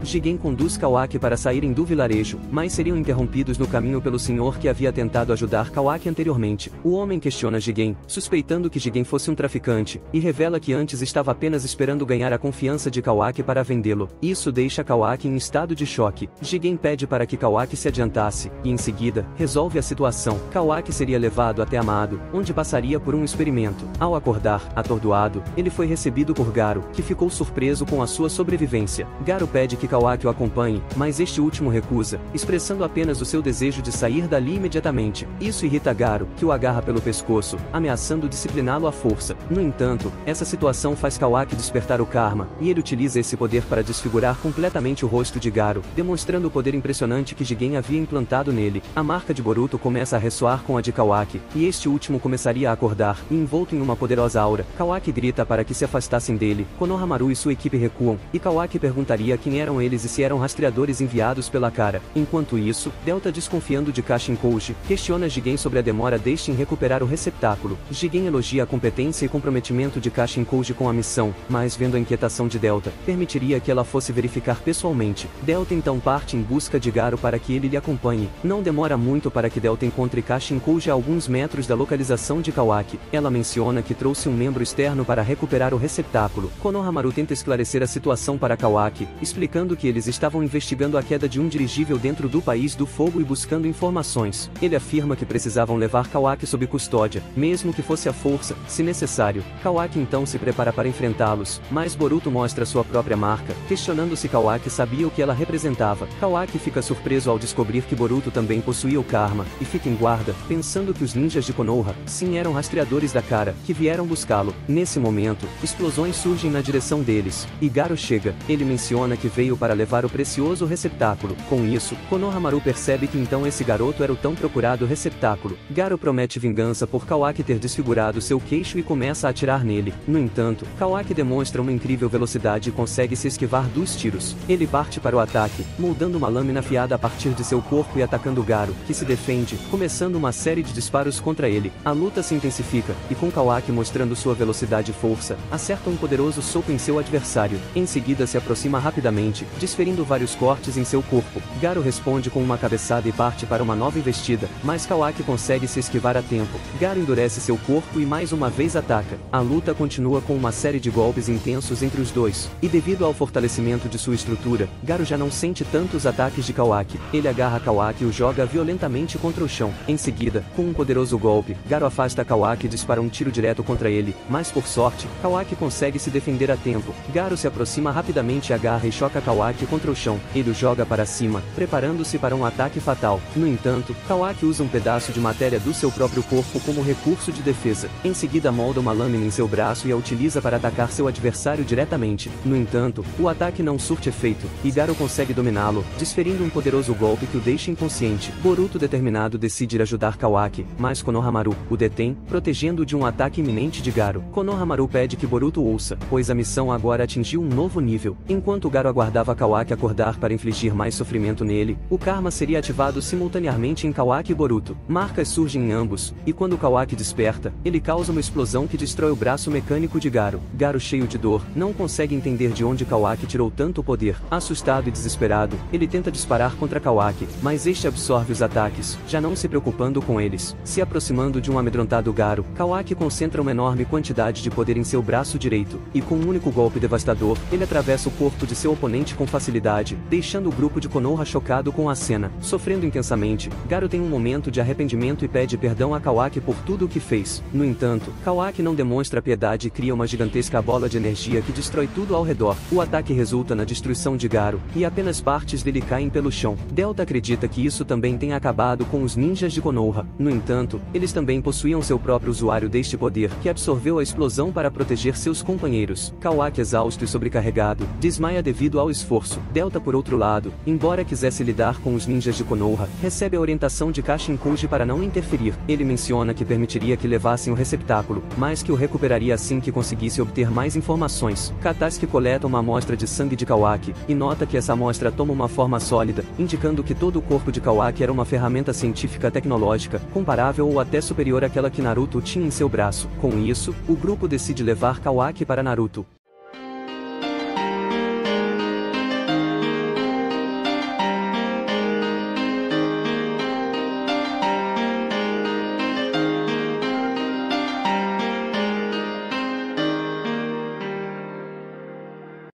Jigen conduz Kawaki para saírem do vilarejo, mas seriam interrompidos no caminho pelo senhor que havia tentado ajudar Kawaki anteriormente. O homem questiona Jigen, suspeitando que Jigen fosse um traficante, e revela que antes estava apenas esperando ganhar a confiança de Kawaki para vendê-lo. Isso deixa Kawaki em estado de choque. Jigen pede para que Kawaki se adiantasse, e em seguida, resolve a situação. Kawaki seria levado até Amado, onde passaria por um experimento. Ao acordar, atordoado, ele foi recebido por Garo, que ficou surpreso com a sua sobrevivência. Garo pede que Kawaki o acompanhe, mas este último recusa, expressando apenas o seu desejo de sair dali imediatamente. Isso irrita Garo, que o agarra pelo pescoço, ameaçando discipliná-lo à força. No entanto, essa situação faz Kawaki despertar o karma, e ele utiliza esse poder para desfigurar completamente o rosto de Garo, demonstrando o poder impressionante que Jigen havia implantado nele. A marca de Boruto começa a ressoar com a de Kawaki, e este último começaria a acordar, e envolto em uma poderosa aura, Kawaki grita para que se afastassem dele. Konohamaru e sua equipe recuam, e Kawaki perguntaria quem eram eles eles e se eram rastreadores enviados pela Kara. Enquanto isso, Delta, desconfiando de Kashin Koji, questiona Jigen sobre a demora deste em recuperar o receptáculo. Jigen elogia a competência e comprometimento de Kashin Koji com a missão, mas vendo a inquietação de Delta, permitiria que ela fosse verificar pessoalmente. Delta então parte em busca de Garo para que ele lhe acompanhe. Não demora muito para que Delta encontre Kashin Koji a alguns metros da localização de Kawaki. Ela menciona que trouxe um membro externo para recuperar o receptáculo. Konohamaru tenta esclarecer a situação para Kawaki, explicando que eles estavam investigando a queda de um dirigível dentro do País do Fogo e buscando informações. Ele afirma que precisavam levar Kawaki sob custódia, mesmo que fosse à força, se necessário. Kawaki então se prepara para enfrentá-los, mas Boruto mostra sua própria marca, questionando se Kawaki sabia o que ela representava. Kawaki fica surpreso ao descobrir que Boruto também possuía o Karma, e fica em guarda, pensando que os ninjas de Konoha, sim, eram rastreadores da Kara, que vieram buscá-lo. Nesse momento, explosões surgem na direção deles, e Garo chega. Ele menciona que veio para levar o precioso receptáculo. Com isso, Konohamaru percebe que então esse garoto era o tão procurado receptáculo. Garo promete vingança por Kawaki ter desfigurado seu queixo e começa a atirar nele. No entanto, Kawaki demonstra uma incrível velocidade e consegue se esquivar dos tiros. Ele parte para o ataque, moldando uma lâmina afiada a partir de seu corpo e atacando Garo, que se defende, começando uma série de disparos contra ele. A luta se intensifica, e com Kawaki mostrando sua velocidade e força, acerta um poderoso soco em seu adversário. Em seguida se aproxima rapidamente, desferindo vários cortes em seu corpo. Garo responde com uma cabeçada e parte para uma nova investida, mas Kawaki consegue se esquivar a tempo. Garo endurece seu corpo e mais uma vez ataca. A luta continua com uma série de golpes intensos entre os dois, e devido ao fortalecimento de sua estrutura, Garo já não sente tantos ataques de Kawaki. Ele agarra Kawaki e o joga violentamente contra o chão. Em seguida, com um poderoso golpe, Garo afasta Kawaki e dispara um tiro direto contra ele, mas por sorte, Kawaki consegue se defender a tempo. Garo se aproxima rapidamente e agarra e choca Kawaki contra o chão. Ele o joga para cima, preparando-se para um ataque fatal. No entanto, Kawaki usa um pedaço de matéria do seu próprio corpo como recurso de defesa. Em seguida molda uma lâmina em seu braço e a utiliza para atacar seu adversário diretamente. No entanto, o ataque não surte efeito, e Garo consegue dominá-lo, desferindo um poderoso golpe que o deixa inconsciente. Boruto, determinado, decide ir ajudar Kawaki, mas Konohamaru o detém, protegendo-o de um ataque iminente de Garo. Konohamaru pede que Boruto ouça, pois a missão agora atingiu um novo nível. Enquanto Garo aguardava Kawaki acordar para infligir mais sofrimento nele, o Karma seria ativado simultaneamente em Kawaki e Boruto. Marcas surgem em ambos, e quando Kawaki desperta, ele causa uma explosão que destrói o braço mecânico de Garo. Garo, cheio de dor, não consegue entender de onde Kawaki tirou tanto poder. Assustado e desesperado, ele tenta disparar contra Kawaki, mas este absorve os ataques, já não se preocupando com eles. Se aproximando de um amedrontado Garo, Kawaki concentra uma enorme quantidade de poder em seu braço direito, e com um único golpe devastador, ele atravessa o corpo de seu oponente com facilidade, deixando o grupo de Konoha chocado com a cena. Sofrendo intensamente, Garo tem um momento de arrependimento e pede perdão a Kawaki por tudo o que fez. No entanto, Kawaki não demonstra piedade e cria uma gigantesca bola de energia que destrói tudo ao redor. O ataque resulta na destruição de Garo, e apenas partes dele caem pelo chão. Delta acredita que isso também tenha acabado com os ninjas de Konoha. No entanto, eles também possuíam seu próprio usuário deste poder, que absorveu a explosão para proteger seus companheiros. Kawaki, exausto e sobrecarregado, desmaia devido ao esforço. Delta, por outro lado, embora quisesse lidar com os ninjas de Konoha, recebe a orientação de Kashin Koji para não interferir. Ele menciona que permitiria que levassem o receptáculo, mas que o recuperaria assim que conseguisse obter mais informações. Katasuki coleta uma amostra de sangue de Kawaki, e nota que essa amostra toma uma forma sólida, indicando que todo o corpo de Kawaki era uma ferramenta científica tecnológica, comparável ou até superior àquela que Naruto tinha em seu braço. Com isso, o grupo decide levar Kawaki para Naruto.